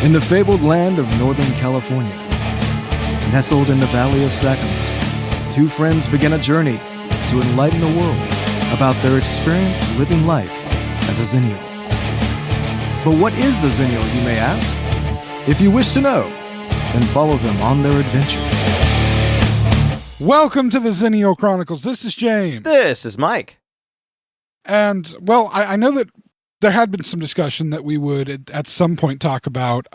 In the fabled land of Northern California, nestled in the Valley of Sacramento, two friends begin a journey to enlighten the world about their experience living life as a Xennial. But what is a Xennial, you may ask? If you wish to know, then follow them on their adventures. Welcome to the Xennial Chronicles. This is James. This is Mike. And, well, I know that there had been some discussion that we would at some point talk about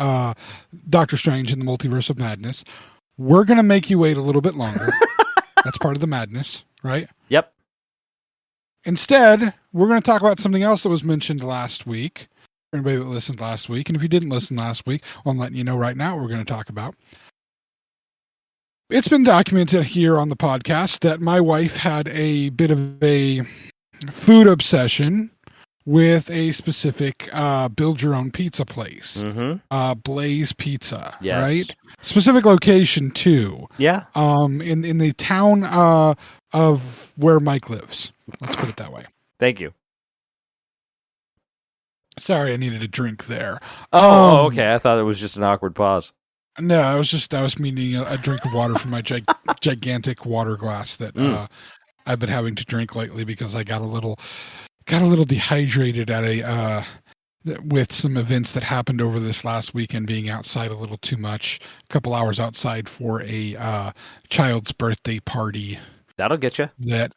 Doctor Strange in the Multiverse of Madness. We're going to make you wait a little bit longer. That's part of the madness, right? Yep. Instead, we're going to talk about something else that was mentioned last week. For anybody that listened last week. And if you didn't listen last week, well, I'm letting you know right now what we're going to talk about. It's been documented here on the podcast that my wife had a bit of a food obsession with a specific build your own pizza place. Blaze Pizza. Yes. Right? Specific location too. Yeah. In the town of where Mike lives. Let's put it that way. Thank you. Sorry, I needed a drink there. Oh, okay. I thought it was just an awkward pause. No, I was meaning a drink of water from my gigantic water glass that I've been having to drink lately because I got a little dehydrated at with some events that happened over this last weekend, being outside a little too much. A couple hours outside for a child's birthday party. That'll get you. That,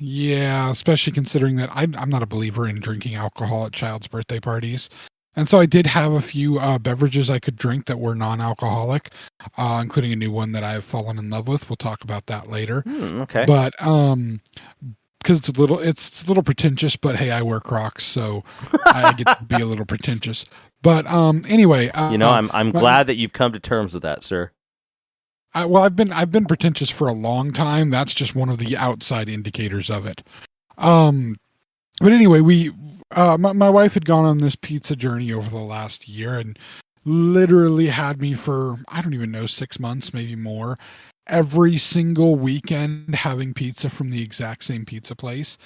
yeah, especially considering that I'm not a believer in drinking alcohol at child's birthday parties. And so I did have a few beverages I could drink that were non-alcoholic, including a new one that I've fallen in love with. We'll talk about that later. Okay. But because it's a little pretentious, but hey, I wear Crocs, so I get to be a little pretentious. But anyway, I'm glad that you've come to terms with that, sir. I've been pretentious for a long time. That's just one of the outside indicators of it. But anyway, my wife had gone on this pizza journey over the last year and literally had me for, I don't even know, 6 months, maybe more, every single weekend having pizza from the exact same pizza place.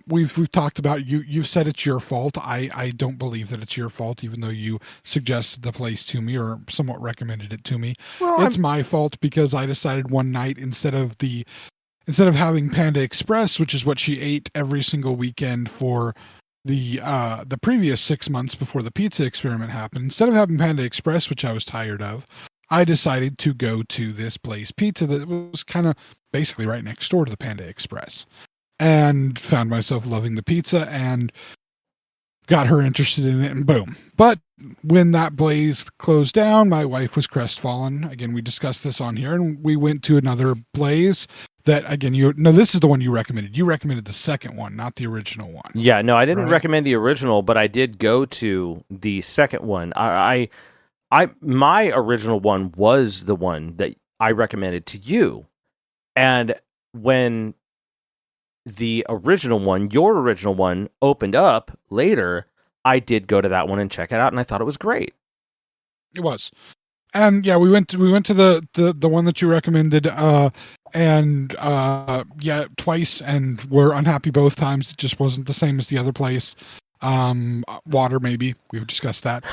We've talked about, you've said it's your fault. I don't believe that it's your fault, even though you suggested the place to me or somewhat recommended it to me. Well, it's my fault because I decided one night instead of having Panda Express, which is what she ate every single weekend for the previous 6 months before the pizza experiment happened, instead of having Panda Express, which I was tired of, I decided to go to this Blaze Pizza that was kind of basically right next door to the Panda Express, and found myself loving the pizza and got her interested in it, and boom. But when that Blaze closed down, my wife was crestfallen. Again, we discussed this on here, and we went to another Blaze that, again, this is the one you recommended. You recommended the second one, not the original one. Yeah, no, I didn't recommend the original, but I did go to the second one. My original one was the one that I recommended to you. And when the original one, your original one, opened up later, I did go to that one and check it out, and I thought it was great. It was. And yeah, we went to the one that you recommended, twice, and were unhappy both times. It just wasn't the same as the other place. Water, maybe we've discussed that.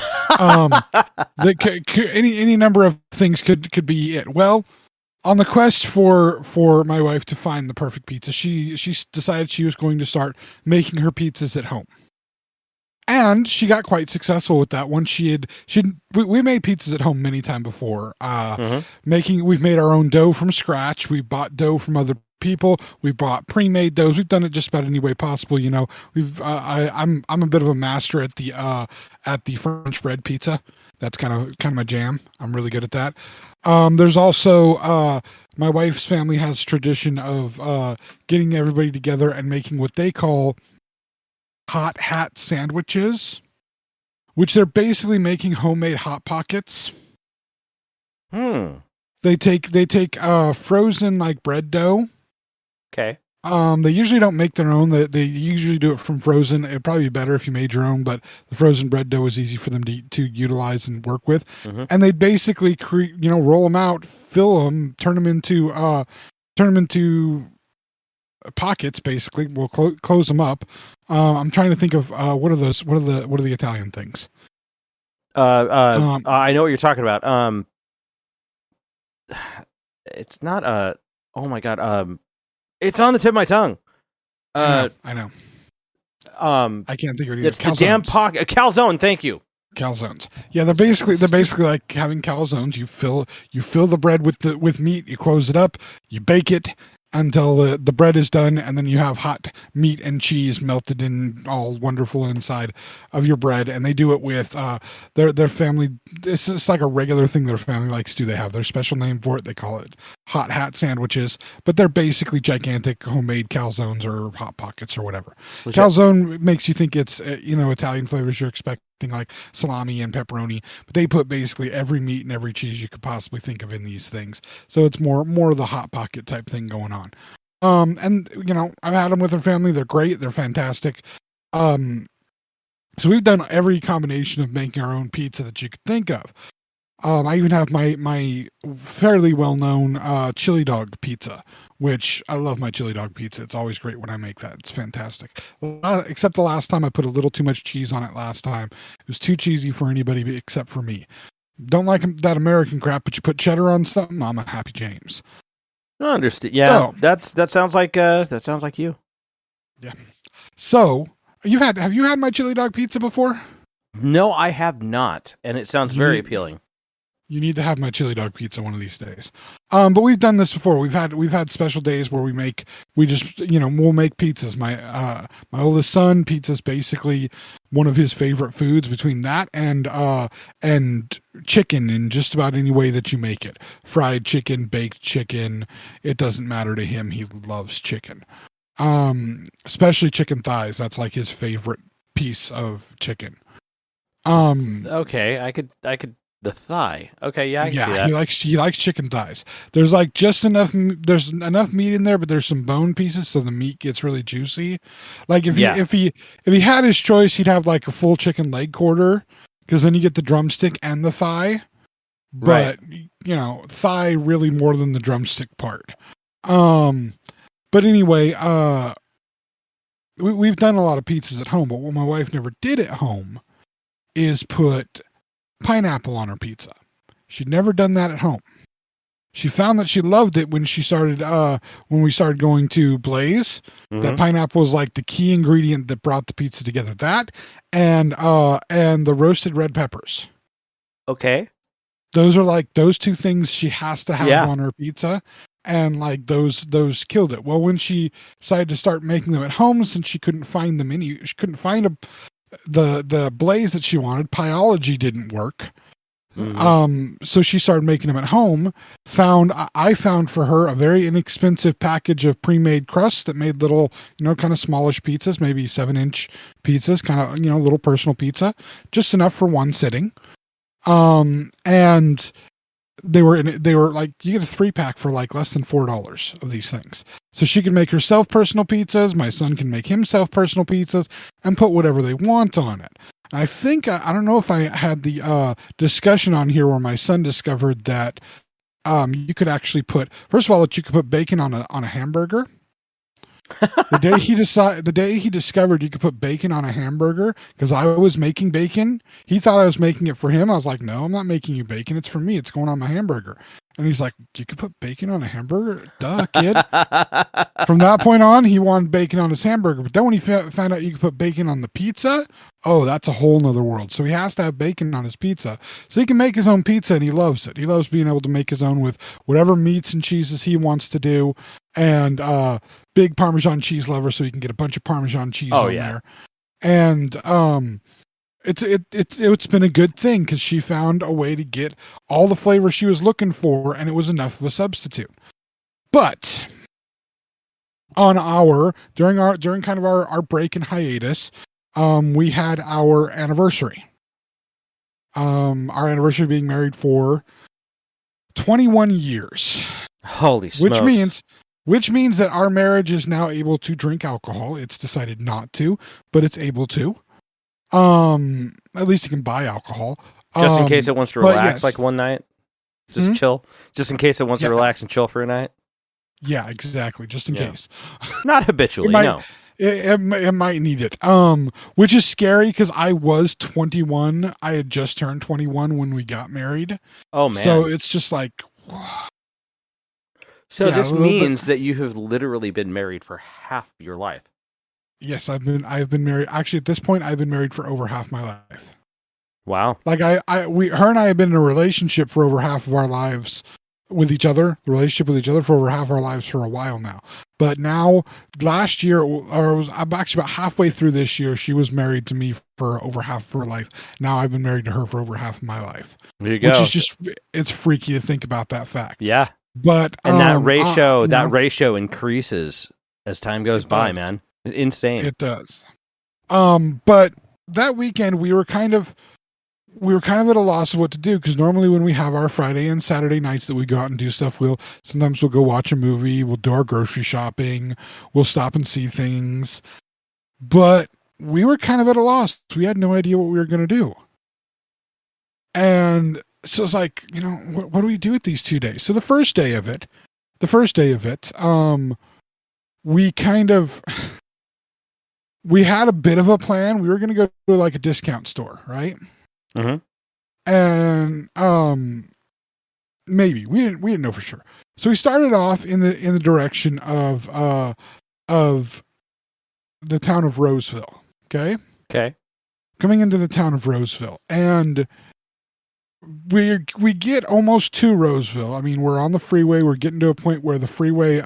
Any number of things could be it. Well, on the quest for my wife to find the perfect pizza, she decided she was going to start making her pizzas at home. And she got quite successful with that one. We made pizzas at home many times before. We've made our own dough from scratch. We bought dough from other people. We bought pre-made doughs. We've done it just about any way possible. I'm a bit of a master at the French bread pizza. That's kind of my jam. I'm really good at that. There's also my wife's family has tradition of getting everybody together and making what they call hot hat sandwiches, which they're basically making homemade hot pockets. They take frozen like bread dough. Okay. They usually don't make their own. They usually do it from frozen. It'd probably be better if you made your own, but the frozen bread dough is easy for them to utilize and work with. And they basically roll them out, fill them, turn them into pockets. Basically, we'll close them up. I'm trying to think of what are the Italian things? I know what you're talking about. It's not oh my god. It's on the tip of my tongue. I know. I can't think of it either. It's the damn pocket. Calzone. Thank you. Calzones. Yeah, they're basically like having calzones. You fill the bread with meat. You close it up. You bake it until the bread is done, and then you have hot meat and cheese melted in, all wonderful inside of your bread. And they do it with their family. It's like a regular thing their family likes to do. They have their special name for it. They call it hot hat sandwiches, but they're basically gigantic homemade calzones or hot pockets or whatever. Legit. Calzone makes you think it's Italian flavors you're expecting, like salami and pepperoni, but they put basically every meat and every cheese you could possibly think of in these things. So it's more of the hot pocket type thing going on. And I've had them with their family. They're great. They're fantastic. So we've done every combination of making our own pizza that you could think of. I even have my fairly well-known chili dog pizza, which I love my chili dog pizza. It's always great when I make that. It's fantastic. Except the last time I put a little too much cheese on it last time. It was too cheesy for anybody except for me. Don't like that American crap, but you put cheddar on something, I'm a happy James. I understand. Yeah, so, that sounds like you. Yeah. So, have you had my chili dog pizza before? No, I have not, and it sounds very appealing. You need to have my chili dog pizza one of these days. But we've done this before. We've had special days where we'll make pizzas. My oldest son, pizza's basically one of his favorite foods. Between that and chicken in just about any way that you make it, fried chicken, baked chicken, it doesn't matter to him. He loves chicken, especially chicken thighs. That's like his favorite piece of chicken. Okay, I could. The thigh. Okay, yeah, I can see that. He likes chicken thighs. There's like just enough. There's enough meat in there, but there's some bone pieces, so the meat gets really juicy. Like if he had his choice, he'd have like a full chicken leg quarter, because then you get the drumstick and the thigh. But thigh really more than the drumstick part. But anyway, we've done a lot of pizzas at home, but what my wife never did at home is put pineapple on her pizza. She'd never done that at home. She found that she loved it when she started when we started going to Blaze. Mm-hmm. That pineapple was like the key ingredient that brought the pizza together. That and the roasted red peppers. Okay. Those are like those two things she has to have on her pizza. And like those killed it. Well, when she decided to start making them at home, since she couldn't find them she couldn't find the Blaze that she wanted, Pyology didn't work. Mm-hmm. So she started making them at home. I found for her a very inexpensive package of pre-made crusts that made little, kind of smallish pizzas, maybe 7-inch pizzas, kind of, little personal pizza, just enough for one sitting. And they were like, you get a 3-pack for like less than $4 of these things. So she can make herself personal pizzas. My son can make himself personal pizzas and put whatever they want on it. I think, I don't know if I had the discussion on here where my son discovered that you could actually first of all, that you could put bacon on a hamburger. The day he discovered you could put bacon on a hamburger, because I was making bacon, he thought I was making it for him. I was like, no, I'm not making you bacon. It's for me. It's going on my hamburger. And he's like, you could put bacon on a hamburger? Duh, kid. From that point on, he wanted bacon on his hamburger. But then when he found out you could put bacon on the pizza, oh, that's a whole nother world. So he has to have bacon on his pizza. So he can make his own pizza, and he loves it. He loves being able to make his own with whatever meats and cheeses he wants to do. And big Parmesan cheese lover, so he can get a bunch of Parmesan cheese there. And it's been a good thing, because she found a way to get all the flavor she was looking for, and it was enough of a substitute. But during kind of our break and hiatus, we had our anniversary. Our anniversary being married for 21 years. Holy smokes. Which means that our marriage is now able to drink alcohol. It's decided not to, but it's able to. At least it can buy alcohol. Just in case it wants to relax, like one night. Just chill. Just in case it wants to relax and chill for a night. Yeah, exactly. Just in case. Not habitually, no. It might need it. Which is scary because I was 21. I had just turned 21 when we got married. Oh man. So it's just like. So Yeah, this a little means that you have literally been married for half of your life. Yes, I've been married. Actually, at this point, I've been married for over half my life. Wow. Like her and I have been in a relationship for over half of our lives with each other. The relationship with each other for over half our lives for a while now. But now, last year, I'm actually about halfway through this year. She was married to me for over half of her life. Now I've been married to her for over half of my life. There you go. Which is just, it's freaky to think about that fact. Yeah. But and that ratio increases as time goes by, man. Insane. It does. But that weekend we were kind of at a loss of what to do, because normally when we have our Friday and Saturday nights that we go out and do stuff, sometimes we'll go watch a movie, we'll do our grocery shopping, we'll stop and see things. But we were kind of at a loss. We had no idea what we were going to do. And so it's like, what do we do with these 2 days? So the first day of it, we had a bit of a plan. We were going to go to like a discount store, right? Mm-hmm. And maybe we didn't know for sure. So we started off in the direction of the town of Roseville. Okay. Coming into the town of Roseville, and we get almost to Roseville. I mean, we're on the freeway. We're getting to a point where the freeway,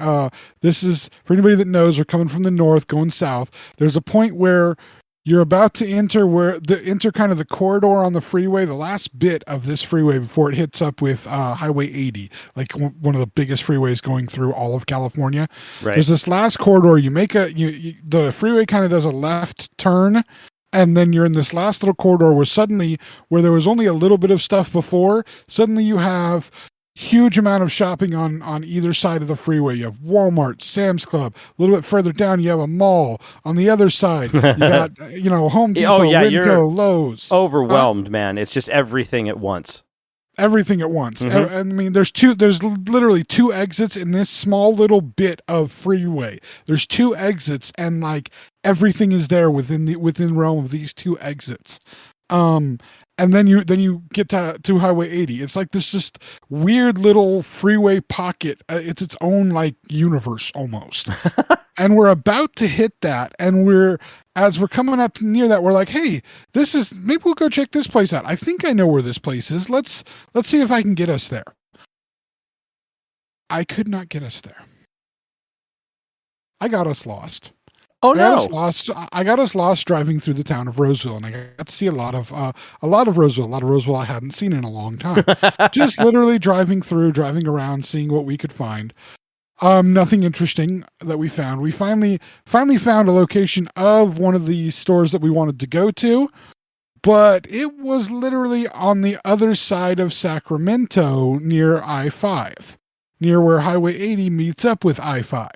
this is, for anybody that knows, we're coming from the north, going south. There's a point where you're about to enter kind of the corridor on the freeway, the last bit of this freeway before it hits up with Highway 80, like one of the biggest freeways going through all of California. Right. There's this last corridor. You make the freeway kind of does a left turn, and then you're in this last little corridor where there was only a little bit of stuff before. Suddenly you have huge amount of shopping on either side of the freeway. You have Walmart, Sam's Club. A little bit further down, you have a mall. On the other side, you got Home Depot, Winco, Lowe's. Overwhelmed, man. It's just everything at once. Everything at once. Mm-hmm. I mean, there's literally 2 exits in this small little bit of freeway. There's 2 exits, and like everything is there within realm of these 2 exits. And then you get to Highway 80. It's like this just weird little freeway pocket. It's its own like universe almost. And we're about to hit that, and as we're coming up near that, we're like, hey, maybe we'll go check this place out. I think I know where this place is. Let's see if I can get us there. I could not get us there. I got us lost. Oh no! I got us lost driving through the town of Roseville, and I got to see a lot of Roseville I hadn't seen in a long time. Just literally driving around, seeing what we could find. Nothing interesting that we found. We finally found a location of one of the stores that we wanted to go to, but it was literally on the other side of Sacramento near I-5, near where Highway 80 meets up with I-5.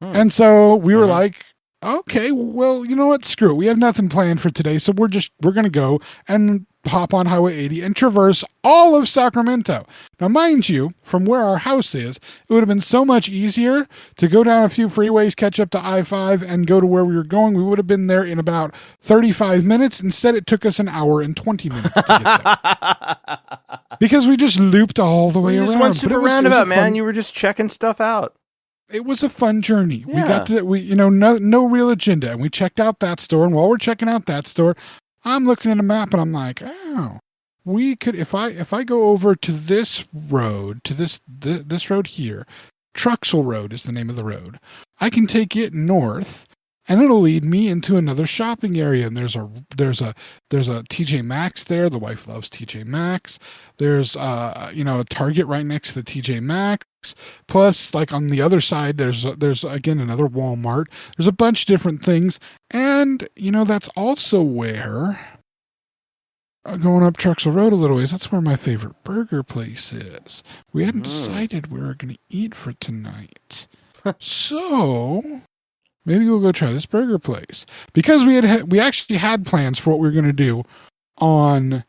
And so we were like, okay, well, you know what? Screw it. We have nothing planned for today. So we're going to go and hop on Highway 80 and traverse all of Sacramento. Now, mind you, from where our house is, it would have been so much easier to go down a few freeways, catch up to I-5, and go to where we were going. We would have been there in about 35 minutes. Instead, it took us an hour and 20 minutes to get there. Because we just looped all the way around. Just went super roundabout, man. You were just checking stuff out. It was a fun journey. Yeah. No real agenda. And we checked out that store. And while we're checking out that store, I'm looking at a map and I'm like, oh, we could, if I go over to this road, to this road here, Truxell Road is the name of the road. I can take it north and it'll lead me into another shopping area. And there's a TJ Maxx there. The wife loves TJ Maxx. There's a Target right next to the TJ Maxx. Plus, like on the other side, there's again another Walmart. There's a bunch of different things, and that's also where going up Truxell Road a little ways. That's where my favorite burger place is. We hadn't decided we were going to eat for tonight, so maybe we'll go try this burger place because we actually had plans for what we were going to do on.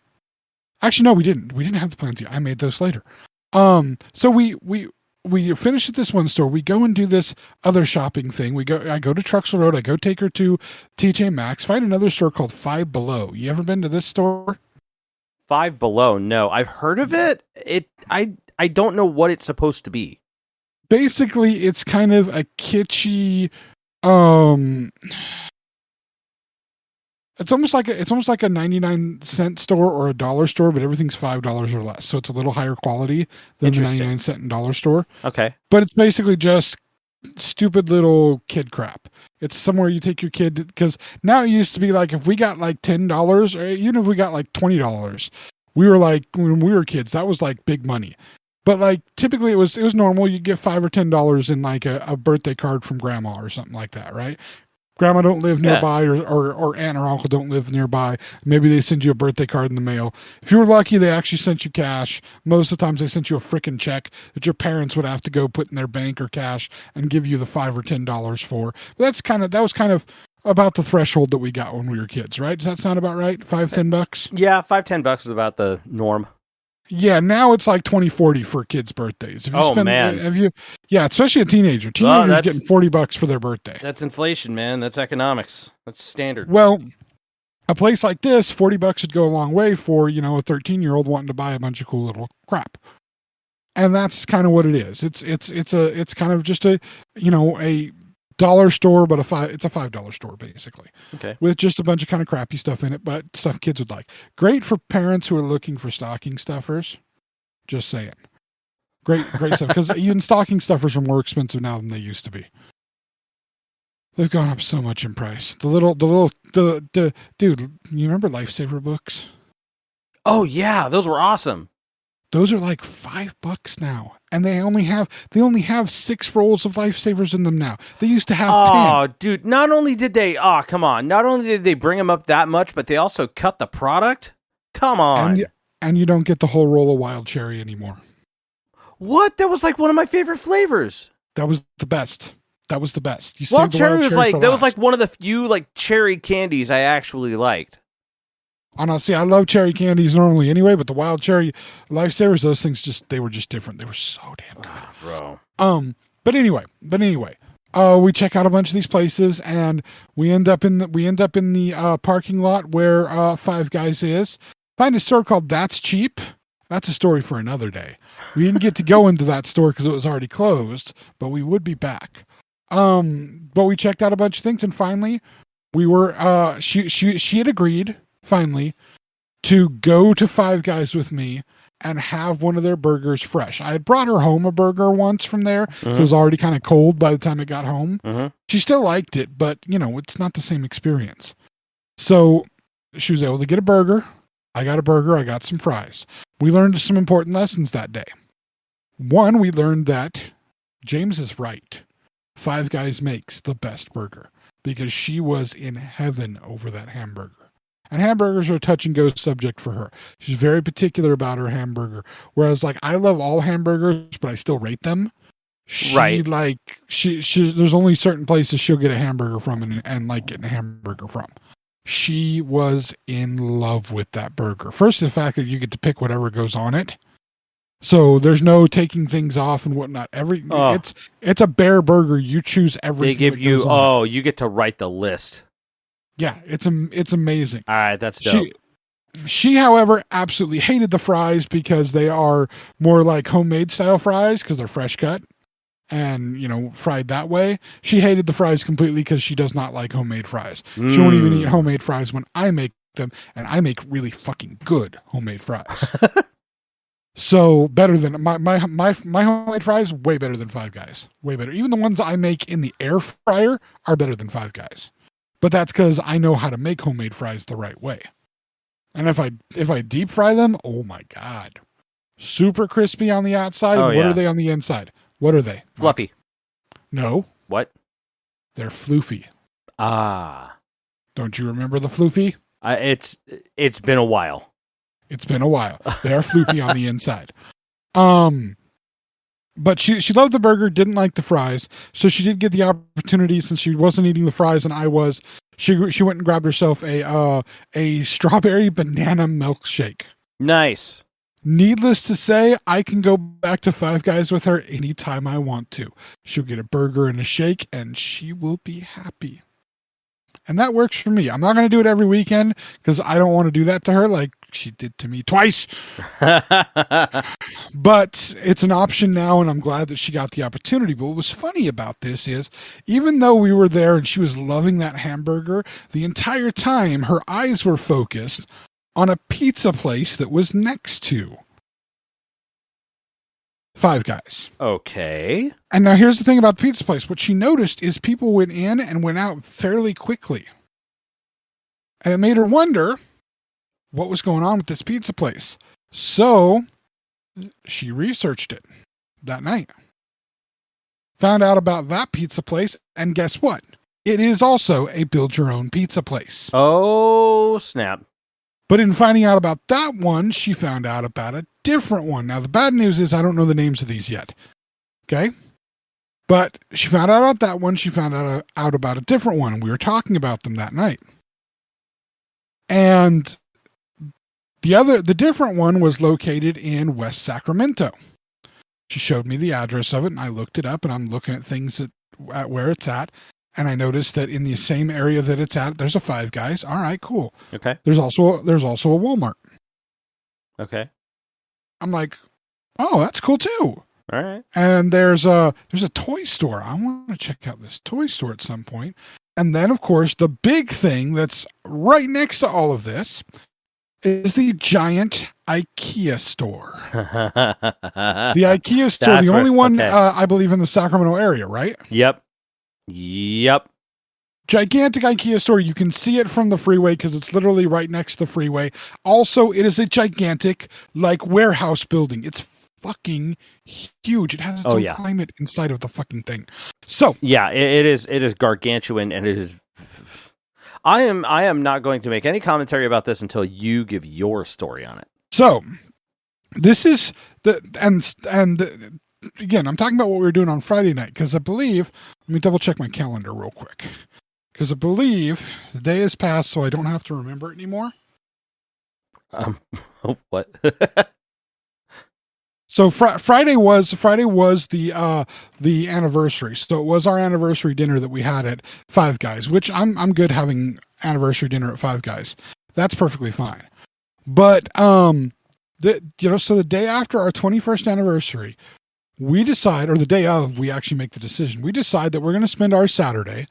Actually, no, we didn't. We didn't have the plans yet. I made those later. So we we finish at this one store. We go and do this other shopping thing. I go to Truxell Road. I go take her to TJ Maxx. Find another store called Five Below. You ever been to this store? Five Below? No, I've heard of it. I don't know what it's supposed to be. Basically, it's kind of a kitschy. It's almost like a 99-cent store or a dollar store, but everything's $5 or less. So it's a little higher quality than the 99-cent and dollar store. Okay. But it's basically just stupid little kid crap. It's somewhere you take your kid, because now it used to be like if we got like $10 or even if we got like $20, we were like, when we were kids, that was like big money. But like typically it was normal. You'd get $5 or $10 in like a birthday card from grandma or something like that, right? Grandma don't live nearby, or aunt or uncle don't live nearby. Maybe they send you a birthday card in the mail. If you were lucky, they actually sent you cash. Most of the times they sent you a freaking check that your parents would have to go put in their bank or cash and give you the $5 or $10 for. But that was kind of about the threshold that we got when we were kids, right? Does that sound about right? $5-10? Yeah, $5-10 is about the norm. Yeah, now it's like $20-40 for kids' birthdays. If you man. Especially a teenager. Teenagers getting $40 for their birthday. That's inflation, man. That's economics. That's standard. Well, a place like this, $40 would go a long way for, a 13-year-old wanting to buy a bunch of cool little crap. And that's kind of what it is. It's kind of just a dollar store, but it's a $5 store basically. Okay. With just a bunch of kind of crappy stuff in it, but stuff kids would like. Great for parents who are looking for stocking stuffers. Just saying. Great stuff, because even stocking stuffers are more expensive now than they used to be. They've gone up so much in price. The dude, you remember Lifesaver books? Oh yeah, those were awesome. Those are like $5 now. And they only have 6 rolls of Lifesavers in them now. They used to have 10. Oh, dude, not only did they bring them up that much, but they also cut the product? Come on. And you don't get the whole roll of wild cherry anymore. What? That was like one of my favorite flavors. That was the best. You wild cherry was like one of the few like cherry candies I actually liked. Honestly, I love cherry candies normally anyway, but the wild cherry Lifesavers, those things they were just different. They were so damn good. Bro. But anyway, we check out a bunch of these places and we end up in the parking lot where Five Guys is. Find a store called That's Cheap. That's a story for another day. We didn't get to go into that store because it was already closed, but we would be back. But we checked out a bunch of things, and finally we were she had agreed finally to go to Five Guys with me and have one of their burgers fresh. I had brought her home a burger once from there, so it was already kind of cold by the time it got home. She still liked it, but it's not the same experience. So she was able to get a burger. I got a burger. I got some fries. We learned some important lessons that day. One, we learned that James is right. Five Guys makes the best burger, because she was in heaven over that hamburger. And hamburgers are a touch and go subject for her. She's very particular about her hamburger. Whereas, like, I love all hamburgers, but I still rate them. There's only certain places she'll get a hamburger from and like getting a hamburger from. She was in love with that burger. First, the fact that you get to pick whatever goes on it. So there's no taking things off and whatnot. It's a bare burger. You choose everything. They give you you get to write the list. Yeah, it's amazing. All right, that's dope. She, however, absolutely hated the fries because they are more like homemade style fries because they're fresh cut and, fried that way. She hated the fries completely because she does not like homemade fries. She won't even eat homemade fries when I make them, and I make really fucking good homemade fries. So better than my homemade fries, way better than Five Guys. Way better. Even the ones I make in the air fryer are better than Five Guys. But that's because I know how to make homemade fries the right way. And if I deep fry them, oh my God. Super crispy on the outside. What are they on the inside? What are they? Fluffy. No. What? They're floofy. Ah. Don't you remember the floofy? It's been a while. It's been a while. They are floofy on the inside. But she loved the burger, didn't like the fries. So she did get the opportunity, since she wasn't eating the fries and I was. She went and grabbed herself a strawberry banana milkshake. Nice. Needless to say, I can go back to Five Guys with her anytime I want to. She'll get a burger and a shake, and she will be happy. And that works for me. I'm not going to do it every weekend because I don't want to do that to her like she did to me twice. But it's an option now, and I'm glad that she got the opportunity. But what was funny about this is, even though we were there and she was loving that hamburger, the entire time her eyes were focused on a pizza place that was next to Five Guys. Okay. And now here's the thing about the pizza place. What she noticed is people went in and went out fairly quickly. And it made her wonder what was going on with this pizza place. So she researched it that night. Found out about that pizza place. And guess what? It is also a build your own pizza place. Oh, snap. But in finding out about that one, she found out about a different one. Now, the bad news is I don't know the names of these yet. Okay? But she found out about that one. She found out about a different one. We were talking about them that night. And the different one was located in West Sacramento. She showed me the address of it, and I looked it up, and I'm looking at things at where it's at. And I noticed that in the same area that it's at, there's a Five Guys. All right, cool. Okay. There's also a Walmart. Okay. I'm like, oh, that's cool too. All right. And there's a toy store. I want to check out this toy store at some point. And then, of course, the big thing that's right next to all of this is the giant IKEA store. The IKEA store, That's the only right. one, Okay. I believe, in the Sacramento area, right? Yep. Gigantic IKEA store. You can see it from the freeway because it's literally right next to the freeway. Also, it is a gigantic, warehouse building. It's fucking huge. It has its own climate inside of the fucking thing. So yeah, it is gargantuan, and it is. I am not going to make any commentary about this until you give your story on it. So this is and again, I'm talking about what we were doing on Friday night because I believe. Let me double check my calendar real quick because I believe the day has passed, so I don't have to remember it anymore. What? So Friday was the anniversary. So it was our anniversary dinner that we had at Five Guys, which I'm good having anniversary dinner at Five Guys. That's perfectly fine. But so the day after our 21st anniversary, we decide, or the day of, we actually make the decision. We decide that we're going to spend our Saturday.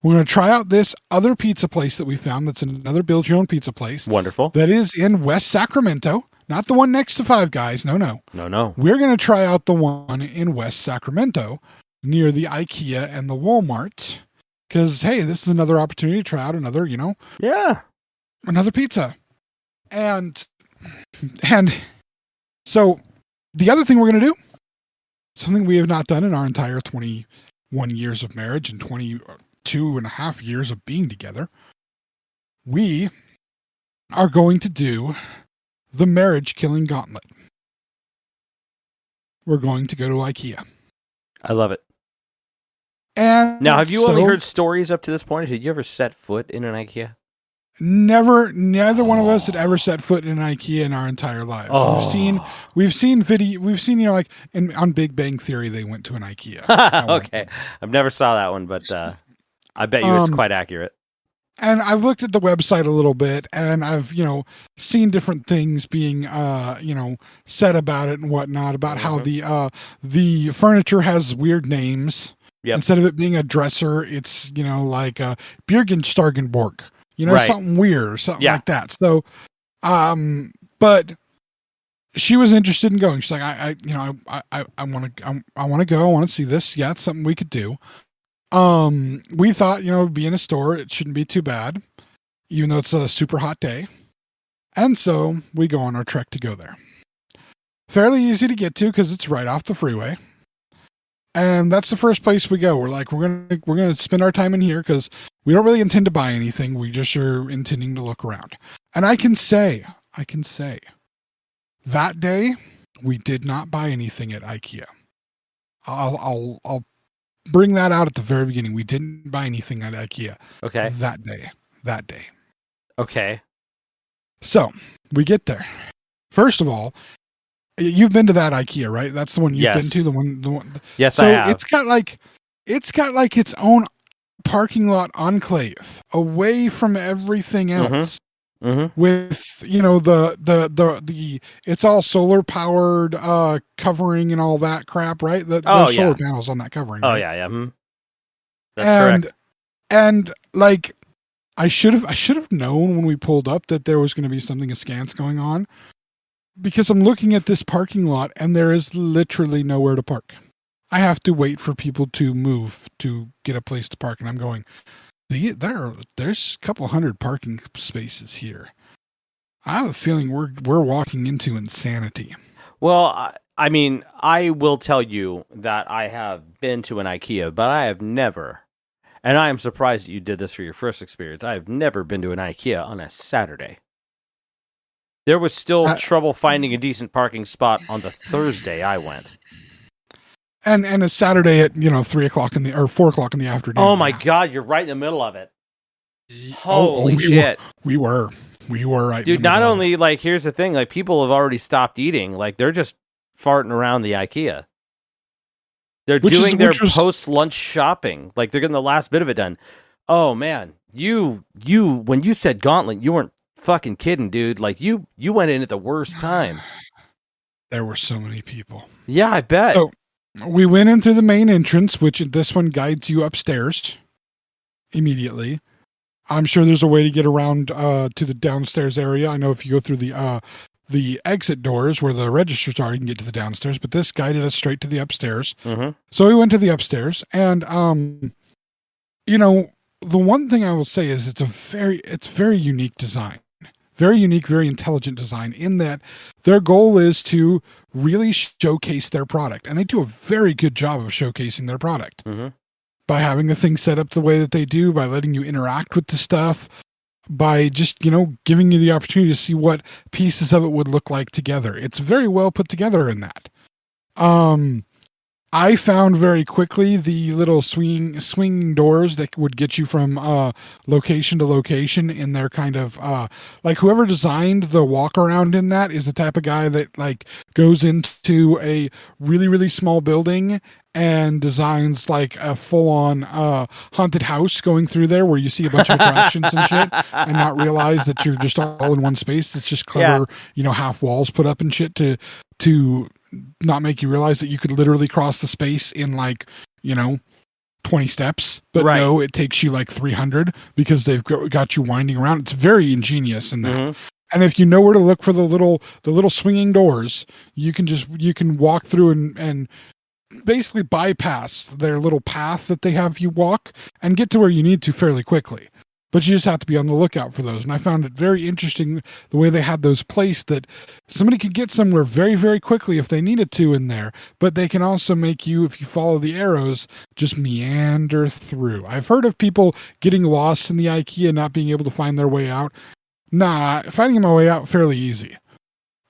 We're going to try out this other pizza place that we found. That's another build your own pizza place. Wonderful. That is in West Sacramento. Not the one next to Five Guys. No. We're going to try out the one in West Sacramento near the IKEA and the Walmart. Because, hey, this is another opportunity to try out another, another pizza. And so the other thing we're going to do, something we have not done in our entire 21 years of marriage and 22 and a half years of being together, we are going to do the marriage killing gauntlet. We're going to go to IKEA. I love it. And now, have you only heard stories up to this point? Did you ever set foot in an IKEA? Neither one of us had ever set foot in an IKEA in our entire lives. We've seen on Big Bang Theory, they went to an IKEA. Okay. I've never saw that one, but I bet you it's quite accurate. And I've looked at the website a little bit, and I've, seen different things being, said about it and whatnot, about how the furniture has weird names. Yep. Instead of it being a dresser, it's, like a Bjergenstagenborg, right. Something weird or something like that. So, but she was interested in going. She's like, I want to go. I want to see this. Yeah, it's something we could do. We thought, being a store, it shouldn't be too bad, even though it's a super hot day. And so we go on our trek to go there. Fairly easy to get to because it's right off the freeway. And that's the first place we go. We're like, we're gonna spend our time in here because we don't really intend to buy anything. We just are intending to look around. And I can say that day we did not buy anything at IKEA. I'll bring that out at the very beginning. We didn't buy anything at IKEA. Okay. That day. Okay. So we get there. First of all, You've been to that IKEA, right? That's the one you've been Yes. to. The one. Yes, So I have. it's got like its own parking lot enclave away from everything else. Mm-hmm. With the it's all solar powered covering and all that crap, right? There's solar panels on that covering. Oh right? yeah. That's correct. And like I should have known when we pulled up that there was going to be something askance going on, because I'm looking at this parking lot and there is literally nowhere to park. I have to wait for people to move to get a place to park, and I'm going, there's a couple hundred parking spaces here. I have a feeling we're walking into insanity. Well, I mean, I will tell you that I have been to an IKEA, but I have never, and I am surprised that you did this for your first experience, I have never been to an IKEA on a Saturday. There was still trouble finding a decent parking spot on the Thursday I went. And a Saturday at 3:00 or 4:00 in the afternoon. Oh my God, you're right in the middle of it. Holy shit! We were right, dude. Not only like, here's the thing: like, people have already stopped eating. Like, they're just farting around the IKEA. They're doing their post-lunch shopping. Like, they're getting the last bit of it done. Oh man, you when you said Gauntlet, you weren't fucking kidding, dude. Like, you went in at the worst time. There were so many people. Yeah, I bet. So, we went in through the main entrance, which this one guides you upstairs immediately. I'm sure there's a way to get around to the downstairs area. I know if you go through the exit doors where the registers are, you can get to the downstairs, but this guided us straight to the upstairs. Mm-hmm. So we went to the upstairs, and the one thing I will say is it's very unique design. Very unique, very intelligent design, in that their goal is to really showcase their product. And they do a very good job of showcasing their product by having the thing set up the way that they do, by letting you interact with the stuff, by just, giving you the opportunity to see what pieces of it would look like together. It's very well put together in that. I found very quickly the little swinging doors that would get you from location to location in their kind of like, whoever designed the walk around in that is the type of guy that like goes into a really, really small building and designs like a full-on haunted house going through there, where you see a bunch of attractions and shit, and not realize that you're just all in one space. It's just clever, half walls put up and shit to not make you realize that you could literally cross the space in 20 steps, but no, it takes you like 300 because they've got you winding around. It's very ingenious in that. And if you know where to look for the little swinging doors, you can walk through and basically bypass their little path that they have you walk and get to where you need to fairly quickly. But you just have to be on the lookout for those. And I found it very interesting the way they had those placed, that somebody could get somewhere very, very quickly if they needed to in there. But they can also make you, if you follow the arrows, just meander through. I've heard of people getting lost in the IKEA, not being able to find their way out. Nah, finding my way out fairly easy.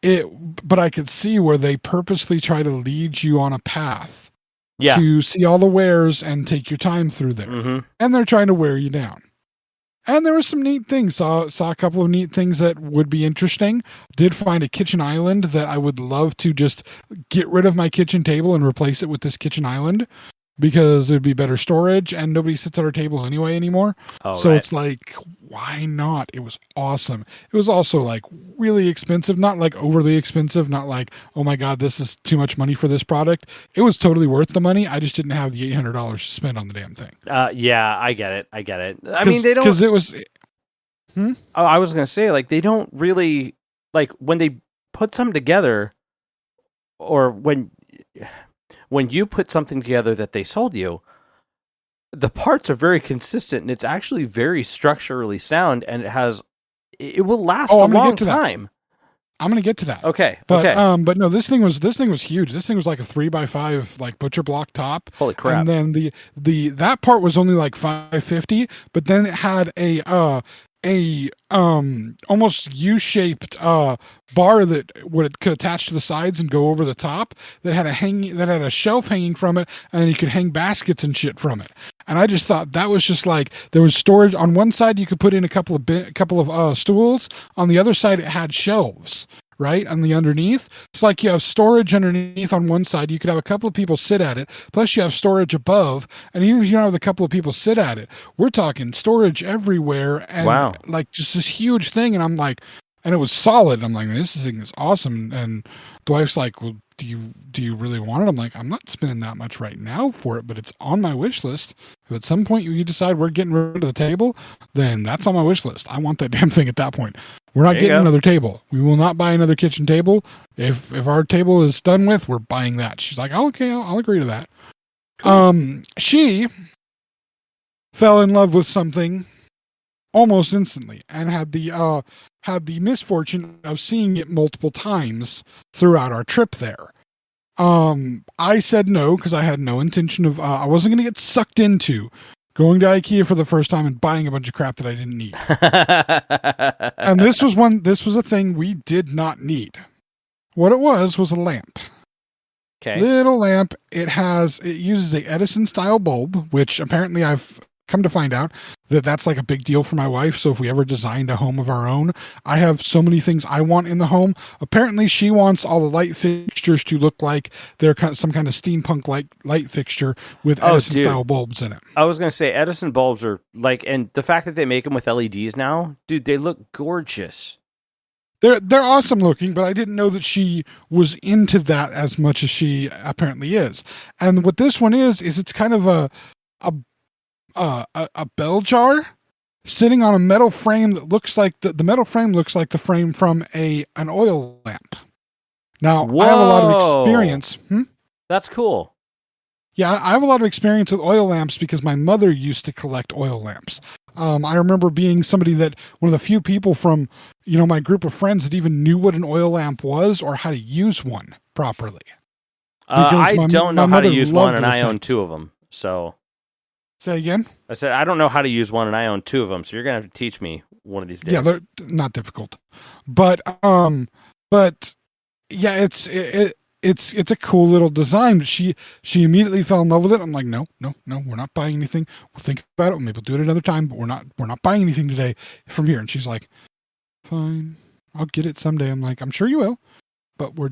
But I could see where they purposely try to lead you on a path to see all the wares and take your time through there. And they're trying to wear you down. And there were some neat things. Saw a couple of neat things that would be interesting. Did find a kitchen island that I would love to just get rid of my kitchen table and replace it with this kitchen island, because it'd be better storage and nobody sits at our table anyway anymore. So it's like, why not? It was awesome. It was also like really expensive, not like overly expensive, not like, oh my God, this is too much money for this product. It was totally worth the money. I just didn't have the $800 to spend on the damn thing. Yeah, I get it. I mean, they don't, because it was. Oh, I was going to say, like, they don't really, like, when they put something together, or when you put something together that they sold you, the parts are very consistent, and it's actually very structurally sound, and it will last a long time. I'm going to get to that. Okay. But no, this thing was huge. This thing was like a 3x5 like butcher block top. Holy crap. And then that part was only like $550, but then it had a almost U-shaped bar that could attach to the sides and go over the top, that had a shelf hanging from it, and you could hang baskets and shit from it. And I just thought that was just like, there was storage on one side. You could put in a couple of stools. On the other side, it had shelves, right? On the underneath. It's like you have storage underneath on one side. You could have a couple of people sit at it. Plus you have storage above. And even if you don't have a couple of people sit at it, we're talking storage everywhere. And Wow. like just this huge thing. And I'm like, and it was solid. I'm like, this thing is awesome. And the wife's like, well, do you really want it? I'm like, I'm not spending that much right now for it, but it's on my wish list. If at some point you decide we're getting rid of the table, then that's on my wish list. I want that damn thing at that point. We're not getting another table. We will not buy another kitchen table. If our table is done with, we're buying that. She's like, oh, okay, I'll agree to that. Cool. She fell in love with something almost instantly and had the misfortune of seeing it multiple times throughout our trip there. I said no because I had no intention of I wasn't going to get sucked into going to IKEA for the first time and buying a bunch of crap that I didn't need. And this was a thing we did not need. What it was a lamp. Okay. Little lamp. It uses a Edison style bulb, which apparently I've come to find out that's like a big deal for my wife. So if we ever designed a home of our own, I have so many things I want in the home. Apparently she wants all the light fixtures to look like they're some kind of steampunk light fixture with Edison style bulbs in it. I was going to say Edison bulbs are like, and the fact that they make them with LEDs now, dude, they look gorgeous. They're awesome looking, but I didn't know that she was into that as much as she apparently is. And what this one is it's kind of a bell jar sitting on a metal frame that looks like the metal frame looks like the frame from an oil lamp. Now, Whoa. I have a lot of experience. That's cool. Yeah, I have a lot of experience with oil lamps because my mother used to collect oil lamps. I remember being somebody that one of the few people from, my group of friends that even knew what an oil lamp was or how to use one properly. I don't know how to use one, and I own two of them. So, say again? I said I don't know how to use one, and I own two of them. So you're gonna have to teach me one of these days. Yeah, they're not difficult, but yeah, it's a cool little design. But she immediately fell in love with it. I'm like, no, we're not buying anything. We'll think about it. Maybe we'll do it another time, but we're not buying anything today from here. And she's like, fine, I'll get it someday. I'm like, I'm sure you will, but we're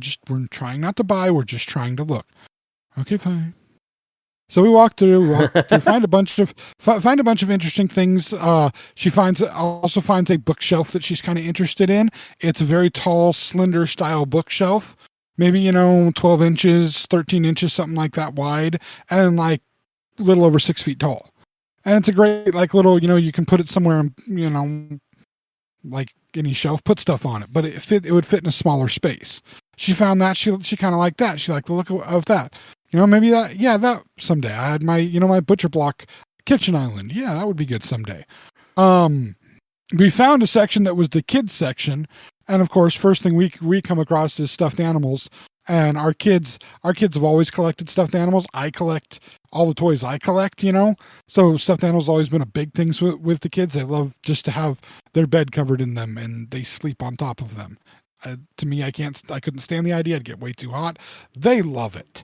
trying not to buy. We're just trying to look. Okay, fine. So we walked through, find a bunch of interesting things. She also finds a bookshelf that she's kind of interested in. It's a very tall, slender style bookshelf. Maybe, 12 inches, 13 inches, something like that wide, and like a little over 6 feet tall. And it's a great, like little, you can put it somewhere, like any shelf, put stuff on it, but it would fit in a smaller space. She found that she kind of liked that. She liked the look of that. Maybe that someday. I had my, my butcher block kitchen island. Yeah, that would be good someday. We found a section that was the kids section. And of course, first thing we come across is stuffed animals. And our kids have always collected stuffed animals. I collect all the toys I collect, So stuffed animals always been a big thing with the kids. They love just to have their bed covered in them and they sleep on top of them. To me, I couldn't stand the idea. I'd get way too hot. They love it.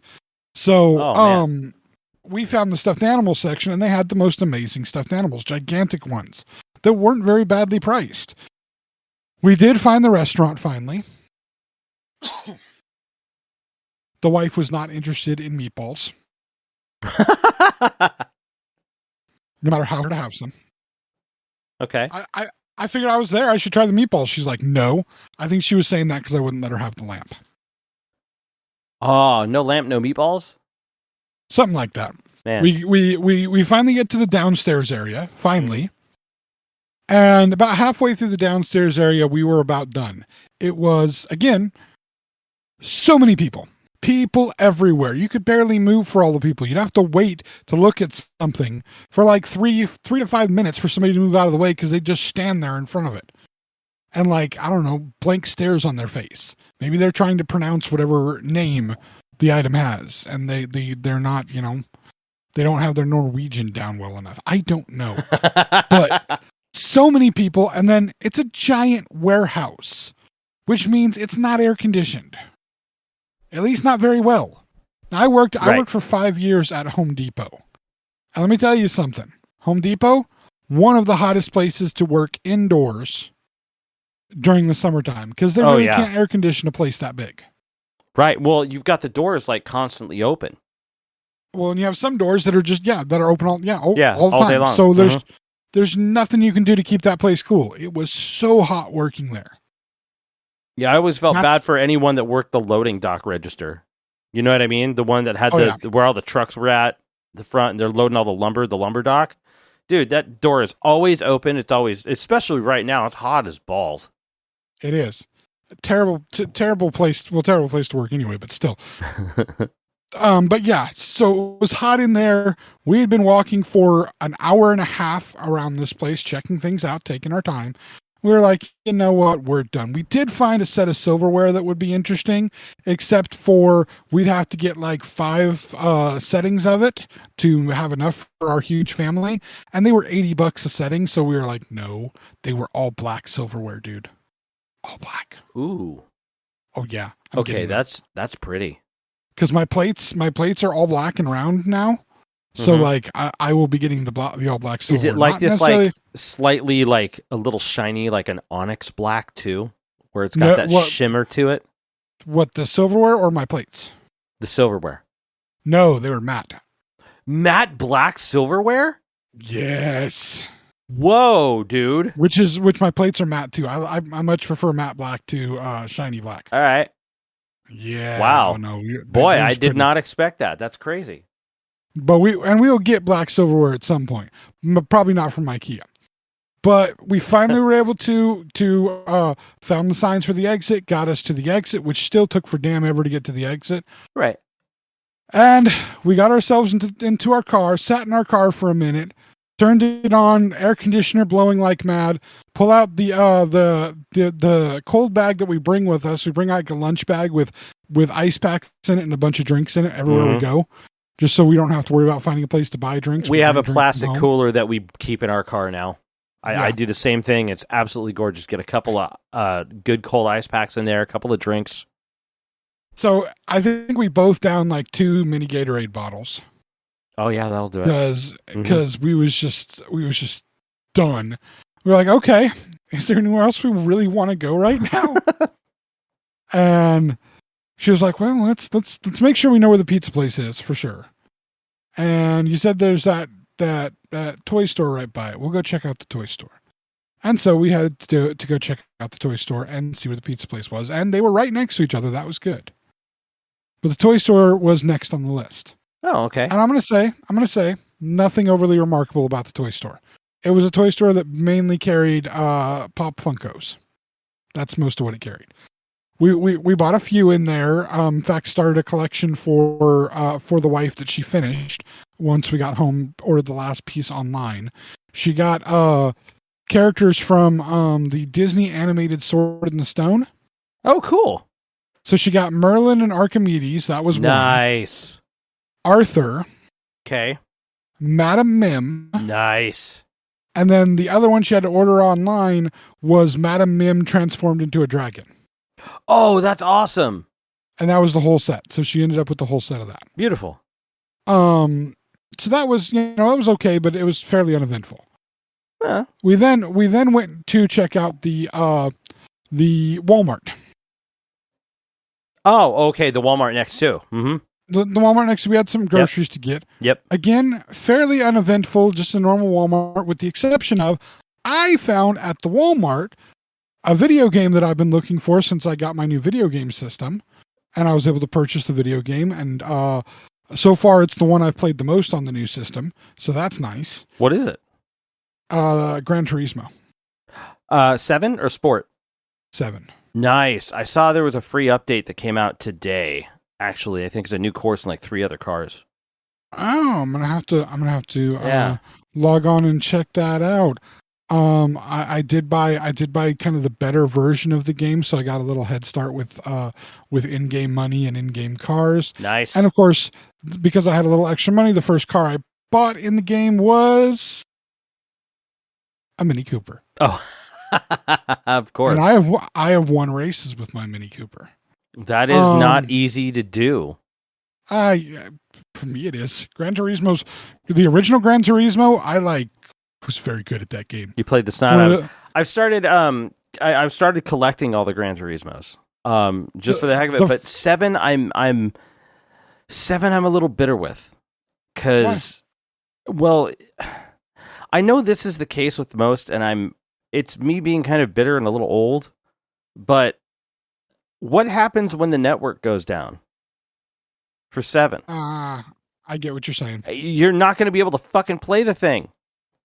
So, we found the stuffed animal section and they had the most amazing stuffed animals, gigantic ones that weren't very badly priced. We did find the restaurant finally. The wife was not interested in meatballs. No matter how to have some. Okay. I figured I was there. I should try the meatballs. She's like, no. I think she was saying that because I wouldn't let her have the lamp. Oh, no lamp, no meatballs? Something like that. Man. We finally get to the downstairs area, finally. And about halfway through the downstairs area, we were about done. It was, again, so many people. People everywhere. You could barely move for all the people. You'd have to wait to look at something for like 3 to 5 minutes for somebody to move out of the way because they just stand there in front of it. And like, I don't know, blank stares on their face. Maybe they're trying to pronounce whatever name the item has. And they're not, they don't have their Norwegian down well enough. I don't know. But so many people. And then it's a giant warehouse, which means it's not air conditioned. At least not very well. Now, I worked for 5 years at Home Depot. And let me tell you something. Home Depot, one of the hottest places to work indoors during the summertime because they really can't air condition a place that big. Right. Well, you've got the doors like constantly open. Well, and you have some doors that are just that are open all the all time. day long. So there's nothing you can do to keep that place cool. It was so hot working there. Yeah, I always felt bad for anyone that worked the loading dock register. You know what I mean? The one that had where all the trucks were at the front, and they're loading all the lumber dock. Dude, that door is always open. It's always, especially right now, it's hot as balls. It is terrible place. Well, terrible place to work anyway, but still. But yeah, so it was hot in there. We had been walking for an hour and a half around this place, checking things out, taking our time. We were like, you know what, we're done. We did find a set of silverware that would be interesting, except for we'd have to get like 5 settings of it to have enough for our huge family. And they were $80 a setting. So we were like, no, they were all black silverware, dude. All black. Ooh. Oh yeah. Okay, that's pretty. Because my plates are all black and round now. So like I will be getting the all black silver. Is it like this like slightly like a little shiny like an onyx black too, where it's got shimmer to it? What, the silverware or my plates? The silverware. No, they were matte. Matte black silverware? Yes. Whoa, dude. Which my plates are matte too. I much prefer matte black to shiny black. All right. Yeah. Wow. Boy, I did not expect that. That's crazy. But we'll get black silverware at some point. Probably not from IKEA. But we finally were able to found the signs for the exit, got us to the exit, which still took for damn ever to get to the exit. Right. And we got ourselves into our car, sat in our car for a minute, turned it on, air conditioner blowing like mad, pull out the cold bag that we bring with us. We bring like a lunch bag with ice packs in it and a bunch of drinks in it everywhere we go. Just so we don't have to worry about finding a place to buy drinks. We have a plastic cooler that we keep in our car now. I do the same thing. It's absolutely gorgeous. Get a couple of good cold ice packs in there, a couple of drinks. So I think we both downed like 2 mini Gatorade bottles. Oh yeah, that'll do it. Because we was just done. We were like, okay, is there anywhere else we really want to go right now? And she was like, well, let's make sure we know where the pizza place is for sure. And you said there's that toy store right by it. We'll go check out the toy store. And so we had to go check out the toy store and see where the pizza place was. And they were right next to each other. That was good. But the toy store was next on the list. Oh, okay. And I'm going to say nothing overly remarkable about the toy store. It was a toy store that mainly carried Pop Funkos. That's most of what it carried. We bought a few in there. In fact, started a collection for the wife that she finished once we got home. Ordered the last piece online. She got characters from the Disney animated Sword in the Stone. Oh, cool! So she got Merlin and Archimedes. That was nice. One. Arthur. Okay. Madam Mim. Nice. And then the other one she had to order online was Madam Mim transformed into a dragon. Oh, that's awesome. And that was the whole set. So she ended up with the whole set of that. Beautiful. So that was, it was okay, but it was fairly uneventful. Yeah. We then went to check out the Walmart. Oh, okay. The Walmart next to. Mm-hmm. The Walmart next to, we had some groceries to get. Yep. Again, fairly uneventful, just a normal Walmart, with the exception of I found at the Walmart a video game that I've been looking for since I got my new video game system, and I was able to purchase the video game, and so far it's the one I've played the most on the new system, so that's nice. What is it? Gran Turismo. 7 or Sport? 7. Nice. I saw there was a free update that came out today. Actually, I think it's a new course in like 3 other cars. Oh, I'm gonna have to log on and check that out. I did buy kind of the better version of the game, so I got a little head start with in-game money and in-game cars. Nice. And of course, because I had a little extra money, the first car I bought in the game was a Mini Cooper. Oh, of course. And I have won races with my Mini Cooper. That is not easy to do. For me it is. The original Gran Turismo, was very good at that game. You played the snot out. I've started I've started collecting all the Gran Turismos, just for the heck of it. But 7, I'm a little bitter with, because, well, I know this is the case with most, and it's me being kind of bitter and a little old. But what happens when the network goes down for 7? I get what you're saying. You're not going to be able to fucking play the thing.